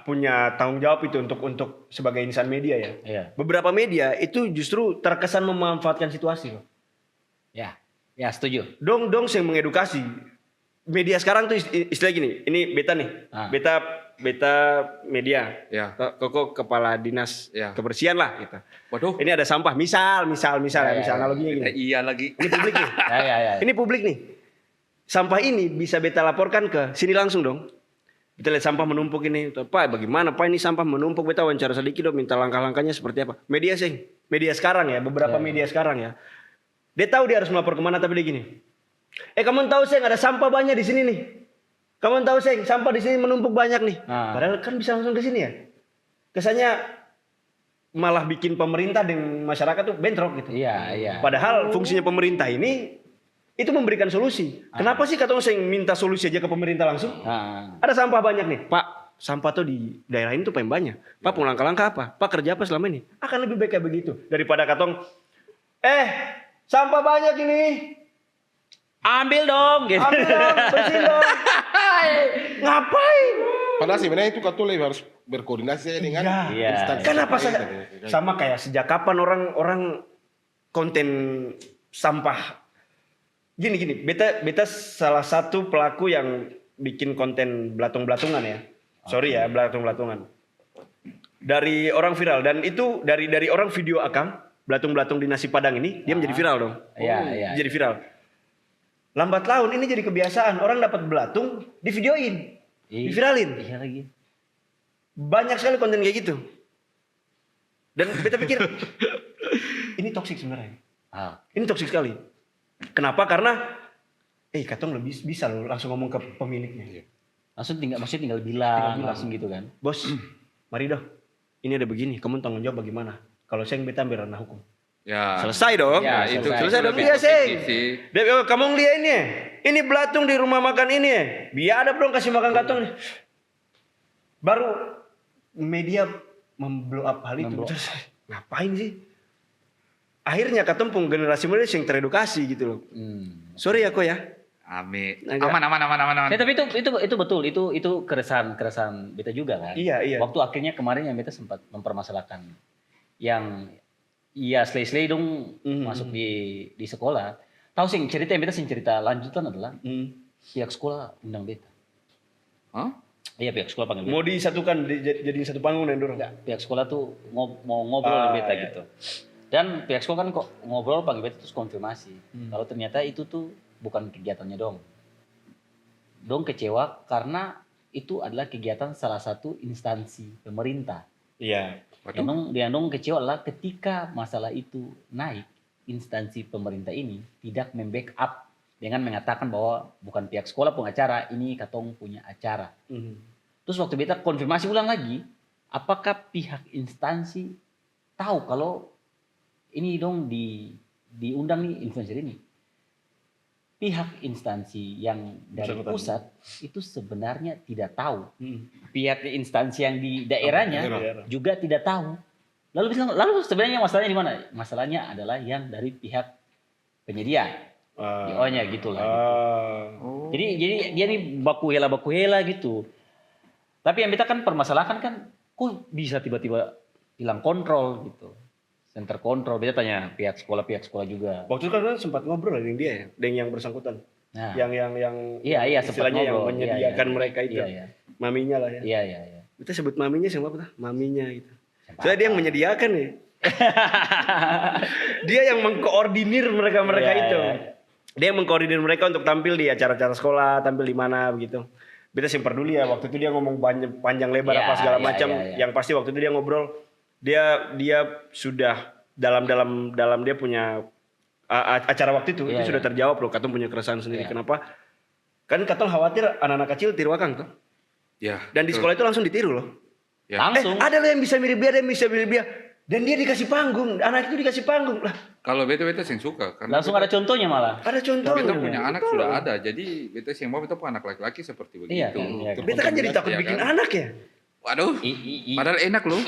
punya tanggung jawab itu untuk sebagai insan media ya. iya. Beberapa media itu justru terkesan memanfaatkan situasi loh. Ya, ya setuju. Dong yang mengedukasi. Media sekarang tuh istilah gini. Ini beta nih. Ah. Beta media. Ya. Koko kepala dinas Ya. kebersihan lah gitu. Waduh. Ini ada sampah. Misal Ya. analoginya gini. Iya lagi. Ini publik nih. Ya. Ini publik nih. Sampah ini bisa beta laporkan ke sini langsung dong. Kita lihat sampah menumpuk ini. Pak, bagaimana Pak ini sampah menumpuk? Beta wawancara sedikit dong, minta langkah-langkahnya seperti apa. Media sih. Media sekarang ya, beberapa media sekarang ya. Dia tahu dia harus melapor kemana, tapi dia gini. Kamu tahu Seng, ada sampah banyak di sini nih. Kamu tahu Seng, sampah di sini menumpuk banyak nih. Ah. Padahal kan bisa langsung ke sini ya. Kesannya malah bikin pemerintah dan masyarakat tuh bentrok gitu. Iya. Padahal fungsinya pemerintah ini itu memberikan solusi. Kenapa sih katong sing minta solusi aja ke pemerintah langsung? Nah, Ada sampah banyak nih, Pak. Sampah tuh di daerah ini tuh paling banyak. Pak, mau langkah-langkah apa? Pak, kerja apa selama ini? Akan lebih baik kayak begitu daripada katong sampah banyak ini. ambil dong gitu. Ambil dong, bersihin dong. Ngapain? Padahal sebenarnya itu katong lebih harus berkoordinasi saja dengan Iya. instansi. Kenapa saja? Sama kayak sejak kapan orang konten sampah gini, beta salah satu pelaku yang bikin konten belatung-belatungan ya. Sorry ya, belatung-belatungan. Dari orang viral dan itu dari orang video akang belatung-belatung di nasi Padang ini dia menjadi viral dong. Iya. Jadi viral. Lambat laun ini jadi kebiasaan, orang dapat belatung divideoin, diviralin. Iya lagi. Banyak sekali konten kayak gitu. Dan beta pikir ini toksik sebenarnya. Ah, Ini toksik sekali. Kenapa? Karena katong lebih bisa loh langsung ngomong ke pemiliknya. maksudnya tinggal bilang langsung gitu kan. Bos, mari dah. Ini ada begini, kamu tanggung jawab bagaimana? Kalau saya beta ambil ranah hukum. Ya. Selesai dong. Ya, itu selesai dong. lebih Iya, Seng. positif sih. Kamu lihat ini. Ini belatung di rumah makan ini. Biar ada dong kasih makan katong nih. Baru media memblow up hal itu. Terus, ngapain sih? Akhirnya katong pun generasi muda yang teredukasi gitu loh. Sorry ya kok ya. Amin. Agak- Aman. Ya, tapi itu betul, itu keresahan beta juga kan. Iya. Waktu akhirnya kemarin yang beta sempat mempermasalahkan yang slay dong masuk di sekolah. Tahu sih cerita yang beta cerita lanjutan adalah pihak sekolah undang beta. Hah? Iya, pihak sekolah panggil beta. Mau disatukan jadi satu panggung dan dorong. Pihak sekolah tuh mau ngobrol dengan beta iya. gitu. Dan pihak sekolah kan kok ngobrol panggil beta terus konfirmasi. Kalau ternyata itu tuh bukan kegiatannya dong. Dong kecewa karena itu adalah kegiatan salah satu instansi pemerintah. Iya. Yang dong kecewa adalah ketika masalah itu naik, instansi pemerintah ini tidak membackup dengan mengatakan bahwa bukan pihak sekolah pengacara, ini katong punya acara. Terus waktu beta konfirmasi ulang lagi, apakah pihak instansi tahu kalau ini dong diundang nih influencer ini. Pihak instansi yang dari Bersangkutan. pusat itu sebenarnya tidak tahu. Pihak instansi yang di daerahnya Daerah. juga tidak tahu. Lalu sebenarnya masalahnya di mana? Masalahnya adalah yang dari pihak penyedia. IO-nya gitu lah. Oh. Jadi dia nih baku hela gitu. Tapi yang kita kan permasalahkan kan kok bisa tiba-tiba hilang kontrol gitu. Center kontrol, kita tanya pihak sekolah juga. Waktu itu kan sempat ngobrol dengan dia ya, dengan yang bersangkutan. Nah, Yang iya sempat istilahnya yang ngobrol. menyediakan mereka itu. Iya. Maminya lah ya. Iya. Kita sebut maminya siapa apa? Maminya gitu. Siapa Soalnya dia yang apa? menyediakan ya. Dia yang mengkoordinir mereka Iya, itu. iya. Dia yang mengkoordinir mereka untuk tampil di acara-acara sekolah, tampil di mana begitu. Beta simpan dulu ya, waktu itu dia ngomong panjang lebar Iya, apa segala iya, macam. iya. Yang pasti waktu itu dia ngobrol, dia sudah dalam dia punya acara waktu itu Iya, sudah iya. terjawab loh. Katong punya keresahan sendiri. Iya. Kenapa? Kan Katong khawatir anak-anak kecil tiru akang tuh. Ya. Dan di betul. sekolah itu langsung ditiru loh. Ya. Langsung. Ada loh yang bisa mirip dia, ada yang bisa mirip dia. Dan dia dikasih panggung, anak itu dikasih panggung lah. Kalau beta sih suka karena Langsung ada contohnya malah. Ada contohnya. beta punya anak sudah ada. Jadi beta sih mau beta punya anak laki-laki seperti begitu. Iya kan, iya kan. Beta kan jadi takut Ya bikin kan? anak ya. Waduh. Padahal enak loh.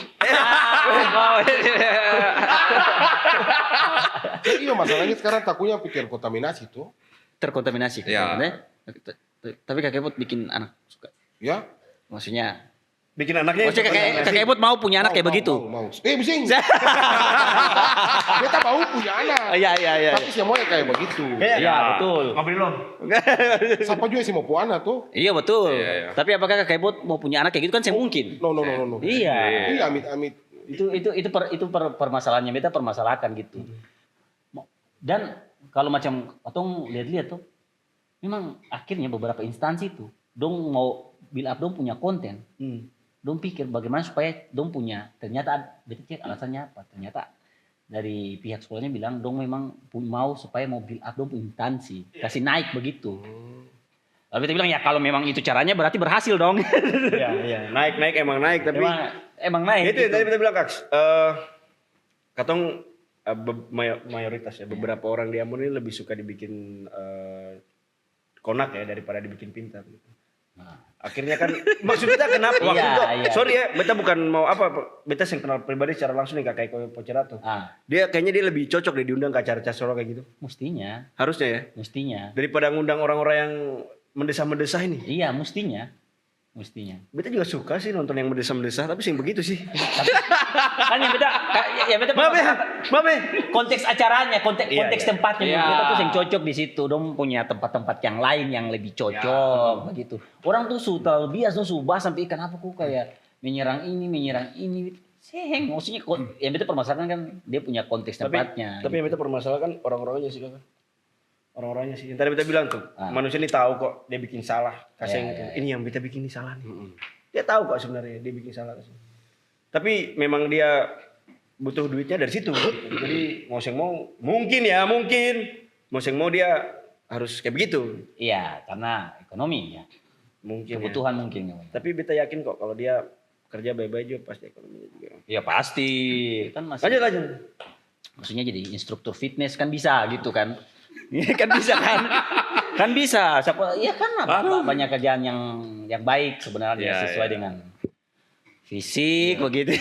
Iya masalahnya sekarang takutnya pikir kontaminasi tuh. Terkontaminasi. Iya. Tapi kakek Iput bikin anak suka. Ya. Maksudnya Bikin anaknya. kakek Iput mau punya anak kayak begitu. Mau. Bising. Beta mau punya anak. Iya. Tapi semuanya kayak begitu. Iya, betul. Ngobrol dong. Siapa juga sih mau punya anak tuh? Iya betul. Iya. Tapi apakah kakek Iput mau punya anak kayak gitu kan saya mungkin. No. Iya. Iya amit. Itu permasalahannya beta permasalahkan gitu. Dan kalau macam atau lihat-lihat tuh, memang akhirnya beberapa instansi tuh, dong mau build up dong punya konten, dong pikir bagaimana supaya dong punya. Ternyata beta cek alasannya apa? Ternyata dari pihak sekolahnya bilang dong memang mau supaya mau build up dong punya instansi, kasih naik begitu. Lalu beta bilang ya kalau memang itu caranya berarti berhasil dong. Iya. Naik emang naik tapi. emang naik. Itu yang gitu. tadi kita bilang Kaks. Katong mayoritas ya beberapa orang di Ambon ini lebih suka dibikin konak ya daripada dibikin pintar. Gitu. Nah. Akhirnya kan maksud kita kenapa waktu Iya, itu iya. sorry ya beta bukan mau apa beta yang kenal pribadi secara langsung nih kakak Eko Pocerato. Dia kayaknya dia lebih cocok deh diundang ke acara-acara solo kayak gitu. Mestinya. Harusnya ya. Daripada ngundang orang-orang yang mendesah-mendesah ini. Iya, mestinya. Beta juga suka sih nonton yang mendesah-mendesah tapi sih begitu sih. Kan yang beta Maaf ya. konteks acaranya, konteks Iya. tempatnya Iya. kita tuh yang cocok di situ. Dong punya tempat-tempat yang lain yang lebih cocok begitu. Orang tuh terlalu bias tuh bahas sampai kenapa kok kayak menyerang ini. Seheng, maksudnya yang beta permasalahan kan dia punya konteks tempatnya. Tapi yang beta permasalahkan orang-orangnya sih kakak. Orang-orangnya sih. Yang tadi beta bilang tuh, manusia ini tahu kok dia bikin salah. Kasih yang itu. Ini yang beta bikin ini salah nih. Dia tahu kok sebenarnya dia bikin salah. Tapi memang dia butuh duitnya dari situ. Jadi mau yang mau, mungkin mau yang mau dia harus kayak begitu. Iya, karena ekonomi ya. Mungkin. Kebutuhan Ya. mungkin. Tapi beta yakin kok kalau dia kerja baik-baik juga pasti ekonominya juga. Ya pasti. Kan masih. Lanjut. Maksudnya jadi instruktur fitness kan bisa gitu kan. Iya kan bisa kan. Kan bisa. Siapa ya kan banyak kerjaan yang baik sebenarnya Ya, sesuai ya. dengan fisik begitu.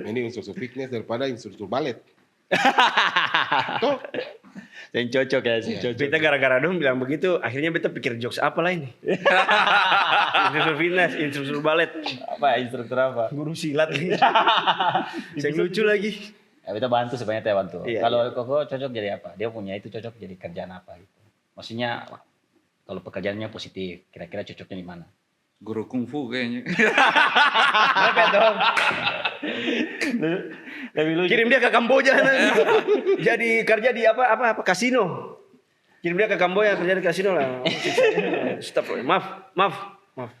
Ini instruktur fitness daripada instruktur balet. Tuh. Yang cocok ya sih, cocok. Beta gara-gara dong bilang begitu, akhirnya beta pikir jokes apa lah ini. Instruktur fitness, instruktur balet, Apa instruktur apa? guru silat. Yang lucu lagi. Ya kita bantu sebenarnya kita bantu. Iya, Kalau Koko cocok jadi apa? Dia punya itu cocok jadi kerjaan apa gitu. Maksudnya kalau pekerjaannya positif, kira-kira cocoknya di mana? Guru kungfu kayaknya. Apa dong? Lebih lucu. Kirim dia ke Kamboja nanti. Jadi kerja di apa kasino. Kirim dia ke Kamboja kerja di kasino lah. Stop. Maaf.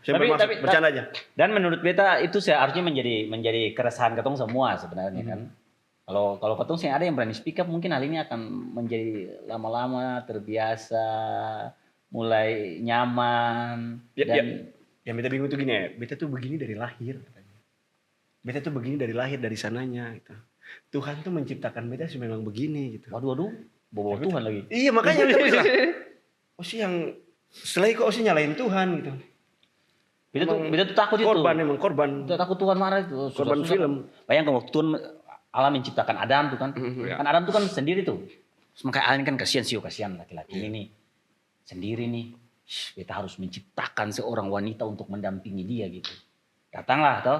Saya bercanda aja. Dan menurut beta itu seharusnya menjadi keresahan ketong semua sebenarnya kan. Kalau ketong sih ada yang berani speak up, mungkin hal ini akan menjadi lama-lama terbiasa, mulai nyaman Ya, dan yang beta bingung tuh gini ya, beta tuh begini dari lahir katanya. beta tuh begini dari lahir dari sananya gitu. Tuhan tuh menciptakan beta sih memang begini gitu. Waduh, bawa Tuhan lagi. Iya makanya beta bilang, Osi yang selain kok Osi nyalain Tuhan gitu. Beta tuh takut itu. Emang korban. Beta takut Tuhan marah itu. Korban film. Bayangkan waktu Tuhan Allah menciptakan Adam tuh kan. Iya. Kan Adam tuh kan sendiri tuh. Terus makanya Allah ini kan kasihan laki-laki ini nih. Sendiri nih. Beta harus menciptakan seorang wanita untuk mendampingi dia gitu. Datanglah toh.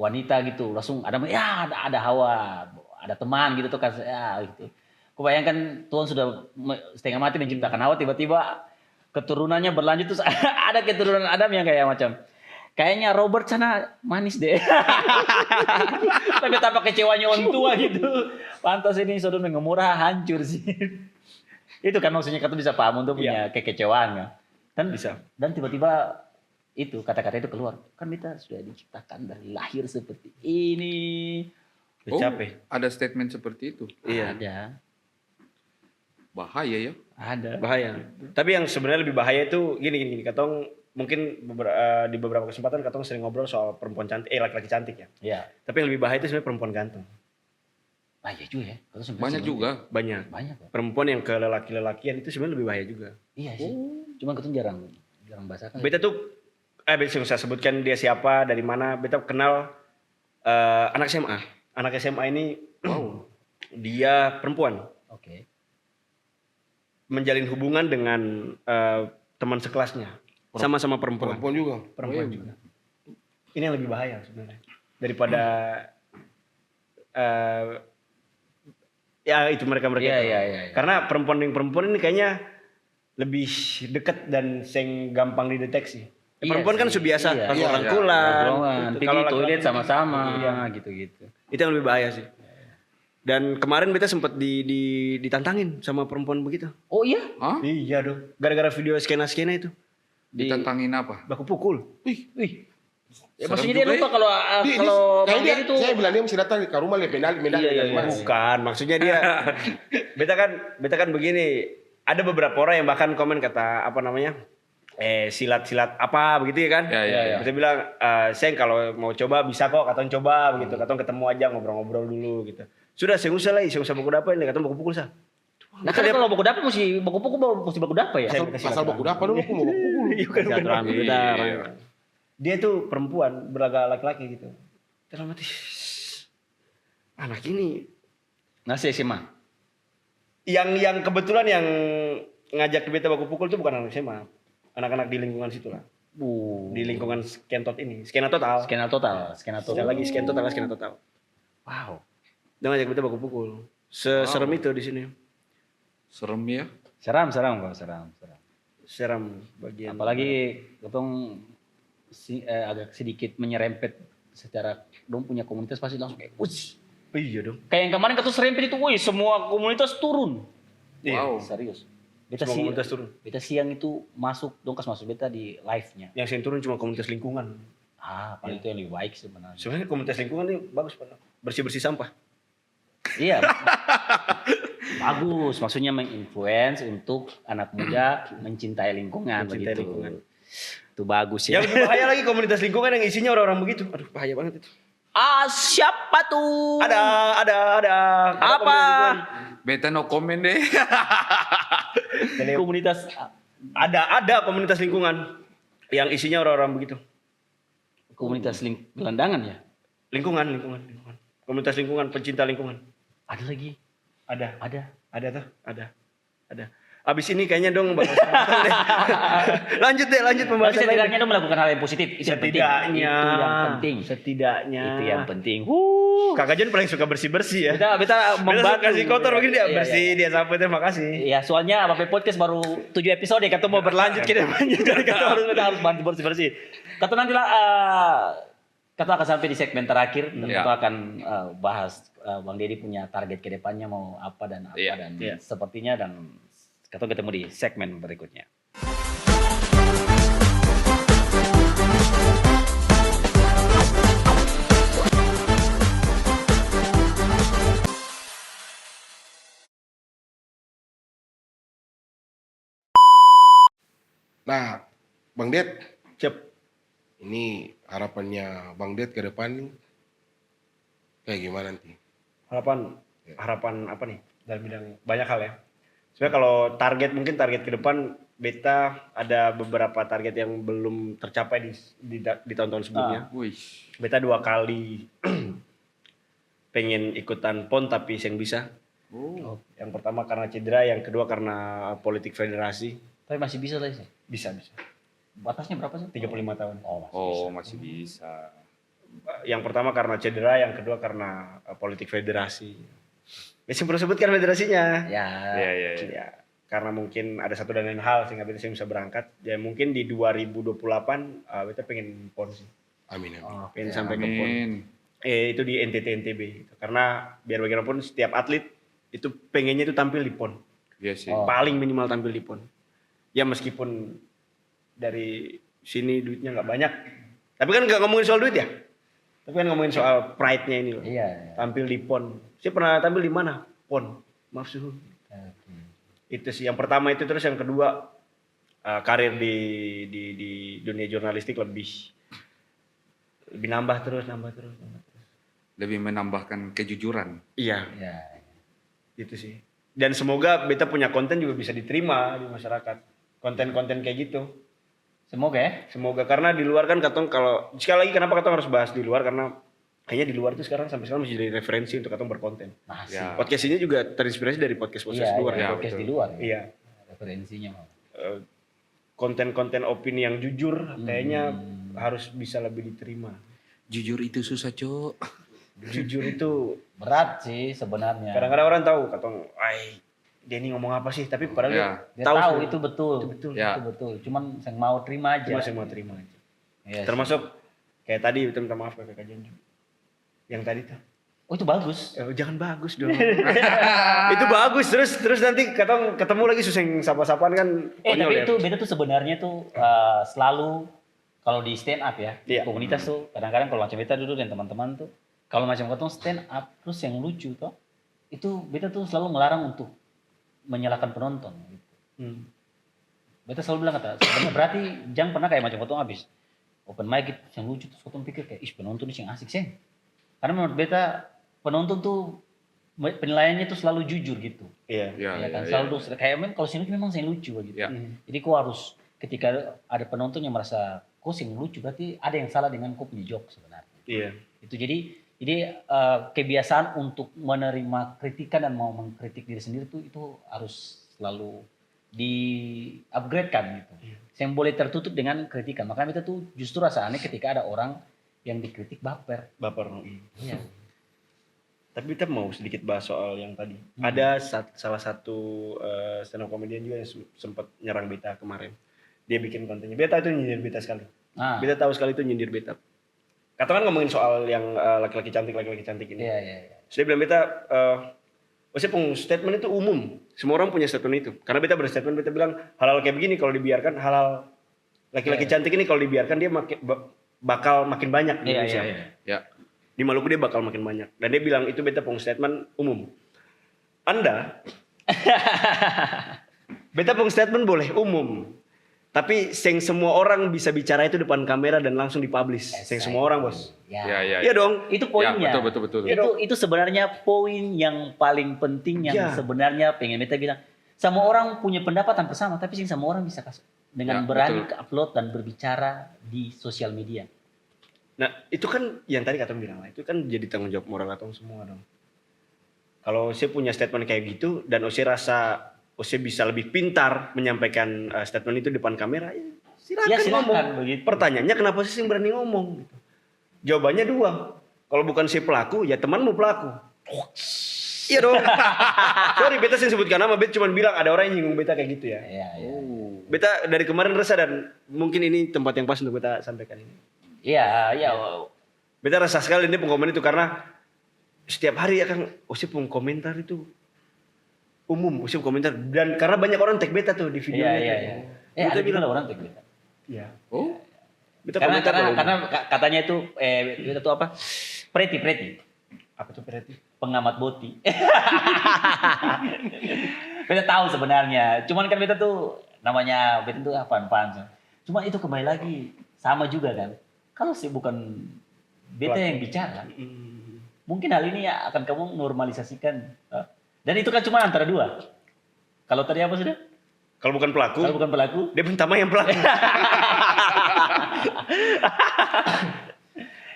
Wanita gitu. Langsung Adam, ya ada Hawa. Ada teman gitu tuh kan. Ya gitu. Kau bayangkan Tuhan sudah setengah mati menciptakan Hawa. Tiba-tiba keturunannya berlanjut. Terus ada keturunan Adam yang kayak macam. Kayaknya Robert sana manis deh. Tapi tanpa kecewanya orang tua gitu. Pantas ini Sodom yang Gomora hancur sih. Itu kan maksudnya kata bisa paham untuk punya kekecewaan ya. Dan Bisa. Dan tiba-tiba itu kata-kata itu keluar. Kan kita sudah diciptakan dari lahir seperti ini. Capek. Ada statement seperti itu. Iya. Ada. Bahaya ya. Ada. Bahaya. Tapi yang sebenarnya lebih bahaya itu gini. Katong mungkin di beberapa kesempatan katong sering ngobrol soal perempuan cantik, laki-laki cantik ya. Iya. Tapi yang lebih bahaya itu sebenarnya perempuan ganteng. Ah, iya juga ya. Kalau sebenarnya Banyak sebenarnya juga. Banyak. Banyak ya. Perempuan yang ke lelaki-lelakian itu sebenarnya lebih bahaya juga. Iya sih. Cuman kita jarang bahasakan. Beta tuh, beta bisa sebutkan dia siapa, dari mana. Beta kenal anak SMA. Anak SMA ini, dia perempuan. Oke. Menjalin hubungan dengan teman sekelasnya. Sama-sama perempuan. Perempuan juga. Perempuan juga. Ini yang lebih bahaya sebenarnya. Daripada ya itu mereka-mereka itu. Iya. Karena perempuan dengan perempuan ini kayaknya lebih dekat dan sing gampang dideteksi. Iya Perempuan kan sih, sudah biasa, iya. pas Iya, rangkulan. Pergi Kalau toilet laki-laki- sama-sama Iya. gitu-gitu. Itu yang lebih bahaya sih. Dan kemarin beta sempat ditantangin sama perempuan begitu. Oh iya? Hah? Iya dong. Gara-gara video skena-skena itu. Ditantangin apa? Baku pukul. Wih. Ya, Serem maksudnya dia juga lupa kalau Bang dia, Deddy tuh saya bilang dia mesti datang ke rumah lihat medali Iya. Bukan, maksudnya dia beta kan begini, ada beberapa orang yang bahkan komen kata apa namanya? Silat-silat apa begitu ya kan? Ya. Beta bilang, "Seng kalau mau coba bisa kok, katong coba begitu. Katong ketemu aja ngobrol-ngobrol dulu gitu." Sudah, saya usah baku dapa ini, katong baku pukul sah. Nah, kan kalau baku dapa mesti baku dapa ya? asal baku dapat dulu aku mau baku pukul. Silaturahmi beda. Dia tuh perempuan berlagak laki-laki gitu. Dalam hati, anak ini Nasi SMA. yang kebetulan yang ngajak beta baku pukul itu bukan anak SMA, anak-anak di lingkungan situ lah, di lingkungan Skentot ini, skena total. Skena total. Sekali lagi skena total. Wow. Dia ngajak beta baku pukul. Serem itu di sini. Serem ya. Seram kok, seram. Seram bagian. Apalagi ketong agak sedikit menyerempet secara dong punya komunitas pasti langsung kayak wush. Iya dong. Kayak yang kemarin ketong serempet itu, wih semua komunitas turun. Wow. Serius. Semua komunitas turun. Beta siang itu masuk beta di live-nya. Yang yang turun cuma komunitas lingkungan. Paling itu yang lebih baik sebenarnya. Sebenarnya komunitas lingkungan ini bagus Pak. Bersih-bersih sampah. Iya. Bagus, maksudnya menginfluence untuk anak muda mencintai lingkungan Mencintai begitu. lingkungan. Itu bagus ya. Yang lebih bahaya lagi komunitas lingkungan yang isinya orang-orang begitu. Aduh, bahaya banget itu. Siapa tuh? Ada Apa? komunitas lingkungan. Beta no komen deh. Komunitas Ada komunitas lingkungan yang isinya orang-orang begitu. gelandangan ya? Lingkungan. Komunitas lingkungan, pencinta lingkungan. Ada lagi. Ada. Abis ini kayaknya dong bakal sama deh. Lanjut Tapi pembahasan setidaknya dong melakukan hal yang positif. Itu yang penting. Setidaknya. Itu yang penting. Kakak Jon paling suka bersih-bersih ya. Kita Beta membantu. kasih kotor begini dia Iya, bersih, dia sapu, terima kasih. Ya soalnya Bapak Podcast baru 7 episode kata mau berlanjut ke depannya. Jadi kita harus bantu bersih-bersih. Kata nanti lah kita akan sampai di segmen terakhir dan Iya. kita akan bahas Bang Deddy punya target ke depannya mau apa dan Iya. sepertinya dan kita ketemu di segmen berikutnya. Nah, Bang Ded, Cep. ini harapannya Bang Ded ke depan nih, Kayak gimana nanti? Harapan apa nih dalam bidang banyak hal ya. Sebenarnya kalau mungkin target ke depan beta ada beberapa target yang belum tercapai di tahun-tahun sebelumnya. Wih. Beta 2 kali pengen ikutan PON tapi yang bisa. Oh. Yang pertama karena cedera, yang kedua karena politik federasi. Tapi masih bisa tadi sih. Bisa. Batasnya berapa sih? 35 tahun. Oh, masih bisa. Yang pertama karena cedera, yang kedua karena politik federasi. Bisa perlu sebutkan federasinya. Ya. Iya, iya, iya. Ya, karena mungkin ada satu dan lain hal sehingga beta bisa berangkat. Ya mungkin di 2028 beta pengen PON sih. Amin. Pengen sampai ke PON. Amin. Itu di NTT NTB gitu. Karena biar bagaimanapun setiap atlet itu pengennya itu tampil di PON. Iya sih. Paling minimal tampil di PON. Ya meskipun dari sini duitnya nggak banyak. Tapi kan nggak ngomongin soal duit ya. Tapi kan ngomongin soal pride-nya ini loh. Iya. Tampil di PON. Saya pernah tampil di mana? PON. Maaf suhu. Oke. Itu sih yang pertama itu, terus yang kedua karir di dunia jurnalistik lebih nambah terus. Lebih menambahkan kejujuran. Iya, Ya. itu sih. Dan semoga beta punya konten juga bisa diterima di masyarakat. Konten-konten kayak gitu. Semoga ya. Semoga, karena di luar kan katong, kalau sekali lagi kenapa katong harus bahas di luar, karena kayaknya di luar itu sampai sekarang masih jadi referensi untuk katong berkonten. Masih. Ya. Podcast ini juga terinspirasi dari podcast Iya, luar. iya, ya, podcast betul. di luar. Iya. Referensinya mau. Konten-konten opini yang jujur kayaknya harus bisa lebih diterima. Jujur itu susah, Cok. Jujur itu Berat sih sebenarnya. kadang-kadang orang tahu katong, Denny ngomong apa sih? Tapi padahal Ya. Dia tahu sebenarnya. itu betul. Itu betul. Ya. Itu betul. Cuman saya mau terima aja. Cuma saya mau terima aja. Iya sih. Termasuk kayak tadi, kita minta maaf ke kakak Janju. Yang tadi tuh. Oh itu bagus. Jangan bagus dong. Itu bagus, terus nanti ketemu lagi susah sapa-sapaan kan. Tapi konyol ya. itu beta tuh sebenarnya tuh selalu kalau di stand up ya, di Iya. komunitas tuh kadang-kadang kalau macam beta dulu dan teman-teman tuh, kalau macam ketemu stand up terus yang lucu tuh, itu beta tuh selalu melarang untuk menyalahkan penonton. Gitu. Beta selalu bilang kata, sebenarnya berarti jangan pernah kayak macam ketemu habis open mic gitu, yang lucu terus ketemu pikir kayak, penonton ini yang asik sih. Karena menurut beta penonton tuh penilaiannya tuh selalu jujur gitu. Iya. Ya, Ya kan ya, selalu ya. tuh kayak kalau sing lucu memang sing lucu gitu. Ya. Jadi kau harus ketika ada penonton yang merasa kau sing lucu berarti ada yang salah dengan kau punya joke sebenarnya. Iya. Itu jadi kebiasaan untuk menerima kritikan dan mau mengkritik diri sendiri tuh itu harus selalu di upgrade kan gitu. Yang boleh tertutup dengan kritikan. Makanya kita tuh justru rasa aneh ketika ada orang yang dikritik baper. Baper. Iya. Tapi kita mau sedikit bahas soal yang tadi. Ada salah satu stand up comedian juga yang sempat nyerang beta kemarin. Dia bikin kontennya. Beta itu nyindir beta sekali. Nah, Beta tahu sekali itu nyindir beta. Katakan ngomongin soal yang laki-laki cantik ini. iya. Saya bilang beta, maksudnya statement itu umum. Semua orang punya statement itu. Karena beta berstatement, beta bilang hal-hal kayak begini kalau dibiarkan, hal-hal laki-laki cantik ini kalau dibiarkan dia bakal makin banyak di Iya, Indonesia. iya. Ya. Di Maluku dia bakal makin banyak. Dan dia bilang itu beta statement umum. Anda, beta statement boleh umum. Tapi seng semua orang bisa bicara itu depan kamera dan langsung dipublish. Seng semua orang, Bos. Ya. Ya. Iya dong. Itu Ya, poinnya. betul. Itu sebenarnya poin yang paling penting yang Ya. sebenarnya pengen beta bilang. Semua orang punya pendapat hampir sama, tapi sih semua orang bisa kasih dengan Ya, berani betul. upload dan berbicara di sosial media. Nah, itu kan yang tadi Katong bilang lah, itu kan jadi tanggung jawab moral Katong semua dong. Kalau saya punya statement kayak gitu dan saya rasa saya bisa lebih pintar menyampaikan statement itu depan kamera, ya silakan, Ya, silakan, ngomong. begitu. Pertanyaannya kenapa sih berani ngomong? Gitu. Jawabannya dua. Kalau bukan si pelaku, ya temanmu pelaku. Iya dong. Sorry, beta sih sebutkan nama, beta cuma bilang ada orang yang nyinggung beta kayak gitu ya. Iya. Beta dari kemarin resah dan mungkin ini tempat yang pas untuk beta sampaikan ini. Iya. Beta resah sekali ini pengkomen itu karena setiap hari akan saya komentar itu umum, saya komentar dan karena banyak orang tag beta tuh di videonya. Iya. Beta Ada bilang juga orang kayak gitu. iya. Oh. Beta Karena komentar kalau karena katanya itu beta tuh apa? Preti. apa tuh berarti? Pengamat boti. Beta tahu sebenarnya. Cuman kan beta tuh namanya beta tuh apaan-apaan. Cuma itu kembali lagi sama juga kan. Kalau sih bukan beta yang bicara, mungkin hal ini akan kamu normalisasikan. Dan itu kan cuma antara dua. Kalau tadi apa sudah? Kalau bukan pelaku, Kalau bukan pelaku, dia pertama yang pelaku.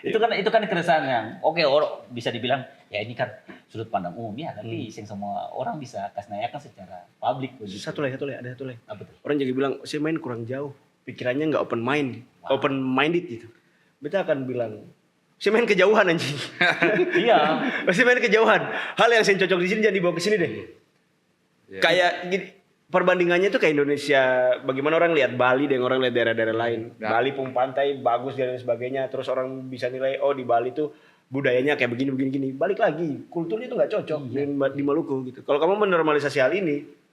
itu kan keresahan yang oke, orang bisa dibilang ya ini kan sudut pandang umum ya, tapi yang semua orang bisa kasnayakan secara publik begitu. Satu lagi, ada satu lagi. Apa tuh? Orang jadi bilang, saya main kurang jauh. Pikirannya nggak open minded gitu. Beta akan bilang, saya main kejauhan anjing. Iya. Saya main kejauhan. Hal yang saya cocok di sini jangan dibawa ke sini deh. Ya. Kayak gini, perbandingannya tuh kayak Indonesia. Bagaimana orang lihat Bali dan orang lihat daerah-daerah lain. Ya. Bali pun pantai bagus dan sebagainya. Terus orang bisa nilai, oh di Bali tuh budayanya kayak begini. Balik lagi, kulturnya tuh nggak cocok di Maluku gitu. Kalau kamu menormalisasi hal ini,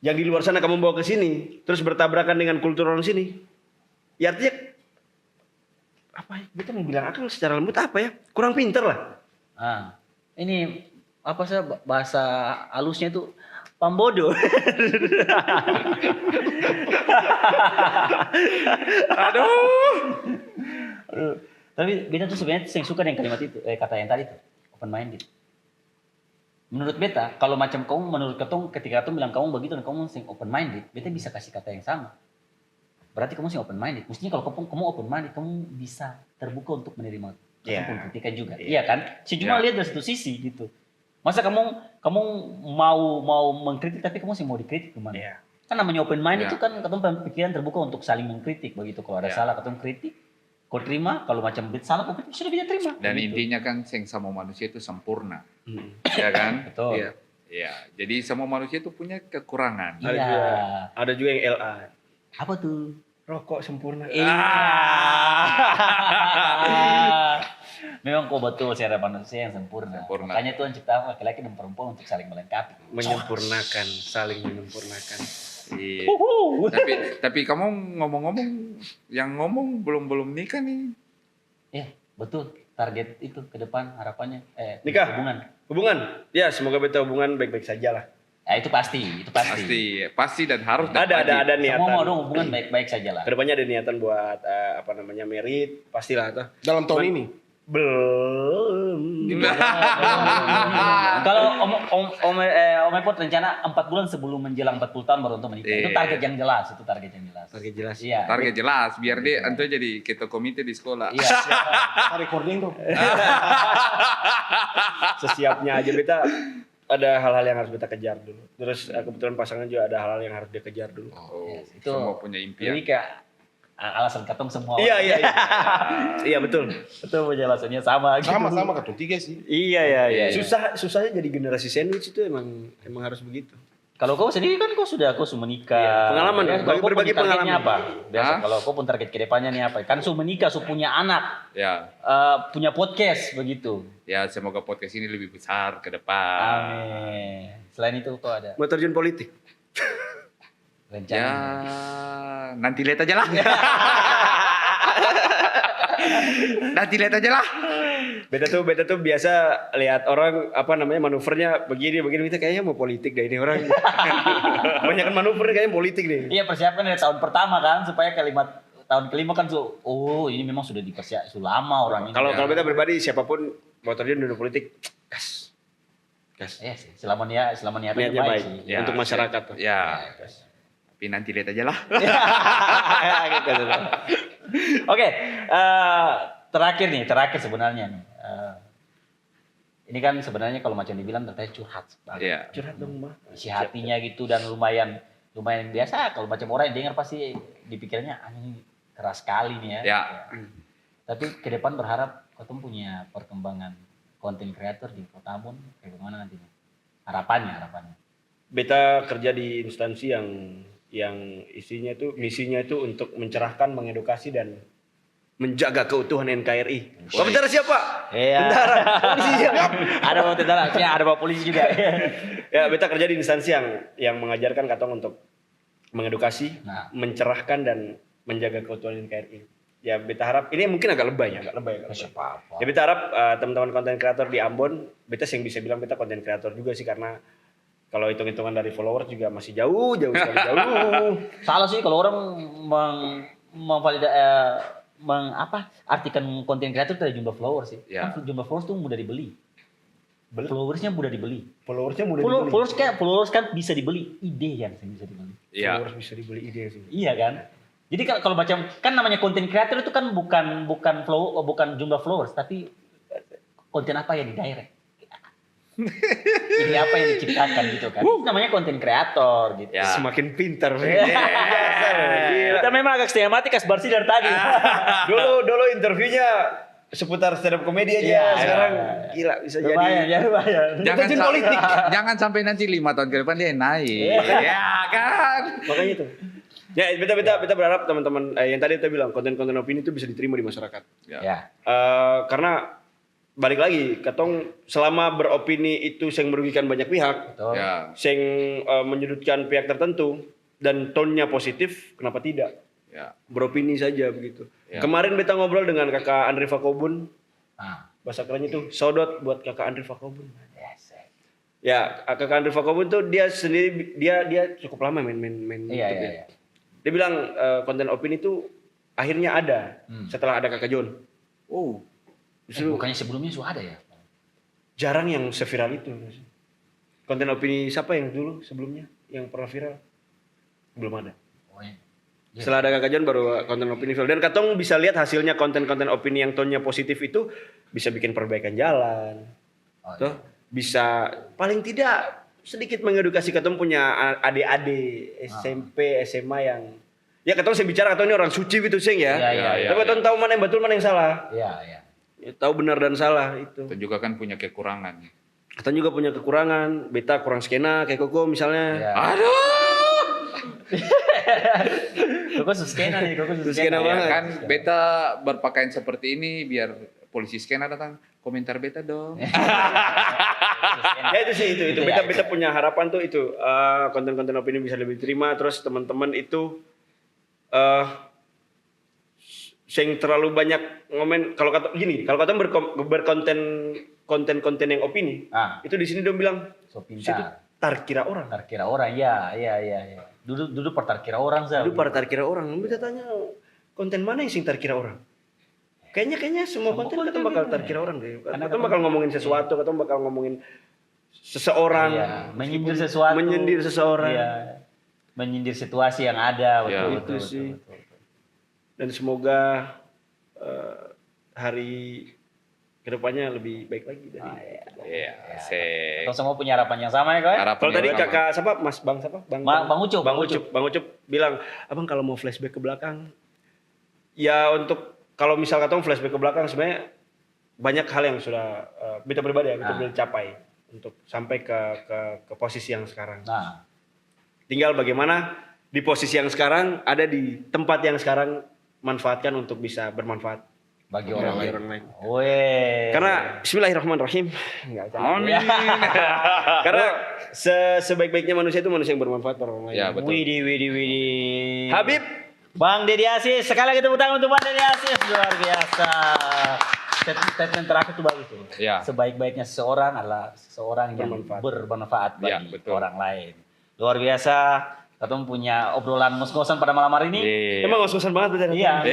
yang di luar sana kamu bawa ke sini, terus bertabrakan dengan kultur orang sini, ya artinya apa ya? Kita mau bilang akal secara lembut apa ya? Kurang pinter lah. Ini apa sih bahasa halusnya itu pambodo. Aduh. Tapi beta tuh sebenarnya yang suka dengan kalimat itu, kata yang tadi tuh, open minded. Menurut beta, kalau macam kamu, menurut ketong, ketika ketong bilang kamu begitu dan kamu sing open minded, beta bisa kasih kata yang sama. Berarti kamu sing open minded. Mestinya kalau kamu open minded, kamu bisa terbuka untuk menerima kritikan juga. Iya kan? Saya cuma lihat dari satu sisi gitu. Masa kamu mau mengkritik tapi kamu sih mau dikritik gimana? Yeah. Kan namanya open mind itu kan ketemu pikiran terbuka untuk saling mengkritik begitu. Kalau ada salah ketemu kritik, kau terima. Kalau macam salah kau kritik sudah bisa terima. Dan begitu. intinya kan sama manusia itu sempurna, ya kan? Betul. Iya. Ya, jadi semua manusia itu punya kekurangan. Iya. Ada juga yang LA. Apa tuh? Rokok sempurna. Memang kau betul secara manusia yang sempurna. Makanya Tuhan ciptakan laki-laki dan perempuan untuk saling melengkapi. Menyempurnakan, saling menyempurnakan. Iya. Tapi kamu ngomong-ngomong, yang ngomong belum nikah nih. Betul. Target itu ke depan harapannya. Nikah? Hubungan. Ya, semoga beta hubungan baik-baik saja lah. Itu pasti. Pasti dan harus. Ada niatan. Semua mau dong hubungan baik-baik saja lah. Kedepannya ada niatan buat merit, pastilah tuh. Dalam tahun ini. Belum. Kalau Om Epot rencana 4 bulan sebelum menjelang 40 tahun baru untuk menikah. Itu target yang jelas. Target jelas. Iya. Target jelas, biar dia antu jadi ketua komite di sekolah. Iya. Recording tuh. Sesiapnya aja beta ada hal-hal yang harus beta kejar dulu. Terus kebetulan pasangan juga ada hal-hal yang harus dia kejar dulu. Itu Semua punya impian. Jadi kayak alasan ketong semua. Iya. Iya betul. Betul penjelasannya sama gitu. Sama kartun 3 sih. Iya. Susahnya jadi generasi sandwich itu emang harus begitu. Kalau kau sendiri kan kau sudah menikah. Iya, pengalaman Ya, kalau kau berbagi punya targetnya pengalaman. apa? Biasa kalau kau pun target kedepannya nih apa? Kan menikah, punya anak, Ya, punya podcast begitu. ya semoga podcast ini lebih besar ke depan. Amin. Selain itu kau ada Mau terjun politik. rencana? Ya, nanti lihat aja lah. Nanti lihat aja lah. Beta tuh biasa lihat orang manuvernya begini kita kayaknya mau politik deh ini orang. Banyak kan manuver kayaknya politik nih. Iya, persiapkan dari tahun pertama kan supaya tahun kelima kan ini memang sudah dipersiapkan sudah lama orang ini. Kalau beta pribadi siapapun mau terjun dunia politik, gas. Iya sih, selama niatnya Niatnya baik sih. Ya, untuk masyarakat tuh. Ya, tapi nanti lihat aja lah. Gitu. Oke, terakhir sebenarnya nih. Ini kan sebenarnya kalau macam dibilang ternyata curhat banget. Iya. Curhat dong, Mbak. Isi hatinya gitu dan lumayan biasa kalau macam orang yang dengar pasti dipikirnya ini keras sekali nih ya. Ya. Tapi ke depan berharap kau punya perkembangan konten kreator di Kota Ambon kayak gimana nantinya? Harapannya. Beta kerja di instansi yang misinya itu untuk mencerahkan, mengedukasi dan menjaga keutuhan NKRI. Bapak tentara siapa? Iya. Tentara. Polisi siap. Ada bawa tentara, ada bawa polisi juga. Ya, beta kerja di instansi yang mengajarkan katong untuk mengedukasi, mencerahkan dan menjaga keutuhan NKRI. Ya, beta harap ini mungkin agak lebay. Ya, beta harap teman-teman konten kreator di Ambon, beta yang bisa bilang beta konten kreator juga sih karena kalau hitung-hitungan dari followers juga masih jauh sekali jauh. Salah sih kalau orang artikan konten kreator dari jumlah followers sih. Ya. Kan jumlah followers tuh mudah dibeli. Followersnya mudah dibeli. Followersnya mudah dibeli. Followers kan bisa dibeli, ide yang bisa dibeli. Iya. Followers bisa dibeli ide sih. Iya kan? Jadi kalau macam kan namanya content creator itu kan bukan jumlah followers tapi konten apa yang di direct. Ini apa yang diciptakan gitu kan. Itu namanya content creator gitu. Ya. Semakin pintar. Kita memang agak setengah mati kas bersih dari tadi. dulu interviewnya seputar stand up komedi aja. Iya, Sekarang iya. gila bisa Lumayan, jadi. ya lumayan. Terjun politik. Jangan sampai nanti 5 tahun ke depan dia naik. Ya kan? Makanya itu. Ya, kita berharap teman-teman yang tadi kita bilang konten-konten opini itu bisa diterima di masyarakat. Ya. Karena balik lagi, katong selama beropini itu yang merugikan banyak pihak, Betul. Ya. yang menyudutkan pihak tertentu dan tone-nya positif, kenapa tidak? Ya. Beropini saja begitu. Ya. Kemarin beta ngobrol dengan kakak Andri Fakobun, Ah. bahasa kerennya itu sodot buat kakak Andri Fakobun. Yes. Ya, kakak Andri Fakobun tuh dia sendiri dia cukup lama main Iya, YouTube iya, ya. iya. Dia bilang konten opini itu akhirnya ada setelah ada kakak John. Oh. Justru Bukannya sebelumnya sudah ada ya? jarang yang seviral itu. Konten opini siapa yang dulu sebelumnya yang pernah viral? Belum ada. Oh, iya. Setelah ada kakak John baru konten opini viral. Dan katong bisa lihat hasilnya konten-konten opini yang tone-nya positif itu bisa bikin perbaikan jalan. Oh, Tuh, bisa paling tidak sedikit mengedukasi katong punya adik-adik SMP, SMA yang ya katong saya bicara katong ini orang suci gitu sih ya. Iya, Tapi katong tahu mana yang betul mana yang salah. Iya, iya. Ya, tahu benar dan salah itu. Itu juga kan punya kekurangan. Katong juga punya kekurangan. Beta kurang skena kayak Koko misalnya. Iya. Aduh. Koko suskena nih, Koko Suskena suskena. banget. Ya kan beta berpakaian seperti ini biar polisi skena datang komentar beta dong. Ya itu sih itu. Beta punya harapan tuh itu konten-konten opini bisa lebih diterima. Terus teman-teman itu yang terlalu banyak ngomen kalau kata gini, kalau kata berkonten konten yang opini, itu di sini dong bilang So situ pintar. tarkira orang. Tarkira orang, ya. Duduk pertarkira orang sah. Dulu para tarkira orang, kita tanya konten mana yang sing tarkira orang? Kayaknya semua konten kita bakal tarkira orang deh. Kita bakal ngomongin sesuatu, kita bakal ngomongin seseorang, Iya, menyindir sesuatu. menyindir seseorang. Iya. Menyindir situasi yang ada, Ya, betul, itu sih. Dan semoga hari kedepannya lebih baik lagi dari. Iya, sih. Kita semua punya harapan yang sama ya, kawan? Harapan Kalau tadi yang sama. kakak siapa? Mas Bang siapa? Bang Ucup. Bang Ucup bilang, "Abang kalau mau flashback ke belakang, ya untuk kalau misal katong flashback ke belakang sebenarnya banyak hal yang sudah beta pribadi ya, beta boleh capai untuk sampai ke posisi yang sekarang. Nah, Tinggal bagaimana di posisi yang sekarang, ada di tempat yang sekarang manfaatkan untuk bisa bermanfaat bagi bagi orang lain. orang lain. Weh. Karena Bismillahirrahmanirrahim. Amin. Karena sebaik-baiknya manusia itu manusia yang bermanfaat pada orang lain. Ya, betul. Widih. Habib, Bang Deddy Aziz, sekali lagi tepuk tangan untuk Bang Deddy Aziz, luar biasa. Statement terakhir itu bagus tuh. Ya. Sebaik-baiknya seseorang adalah seseorang yang bermanfaat bagi Ya, betul. orang lain. Luar biasa. Kita punya obrolan ngos-ngosan pada malam hari ini. emang ngos-ngosan banget betul. Iya,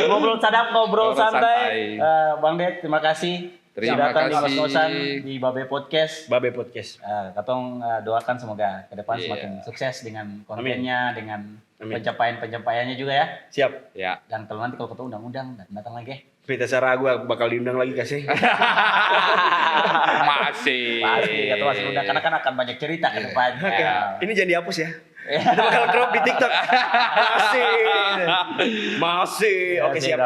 ngobrol sadap, ngobrol Ngobrol santai. santai. Bang Ded, terima kasih. Terima Sudah datang di kasih. ngos-ngosan di Babe Podcast. Babe Podcast. Katong doakan semoga ke depan Iya. semakin sukses dengan kontennya, dengan Amin. pencapaian-pencapaiannya juga ya. Siap. Ya. Dan kalau nanti kalau ketemu undang-undang datang lagi. Berita Sarah gue bakal diundang lagi kasih. Masih. Pasti kata masih undang karena kan akan banyak cerita ke depan. Oke. Ya. Ini jangan dihapus ya. Kita bakal crop di TikTok. Masih. Oke, siap.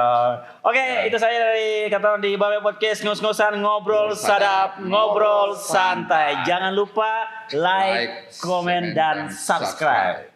Oke, itu saya dari kata di Babe Podcast ngos-ngosan ngobrol sadap, ngobrol santai. Jangan lupa like, komen dan subscribe.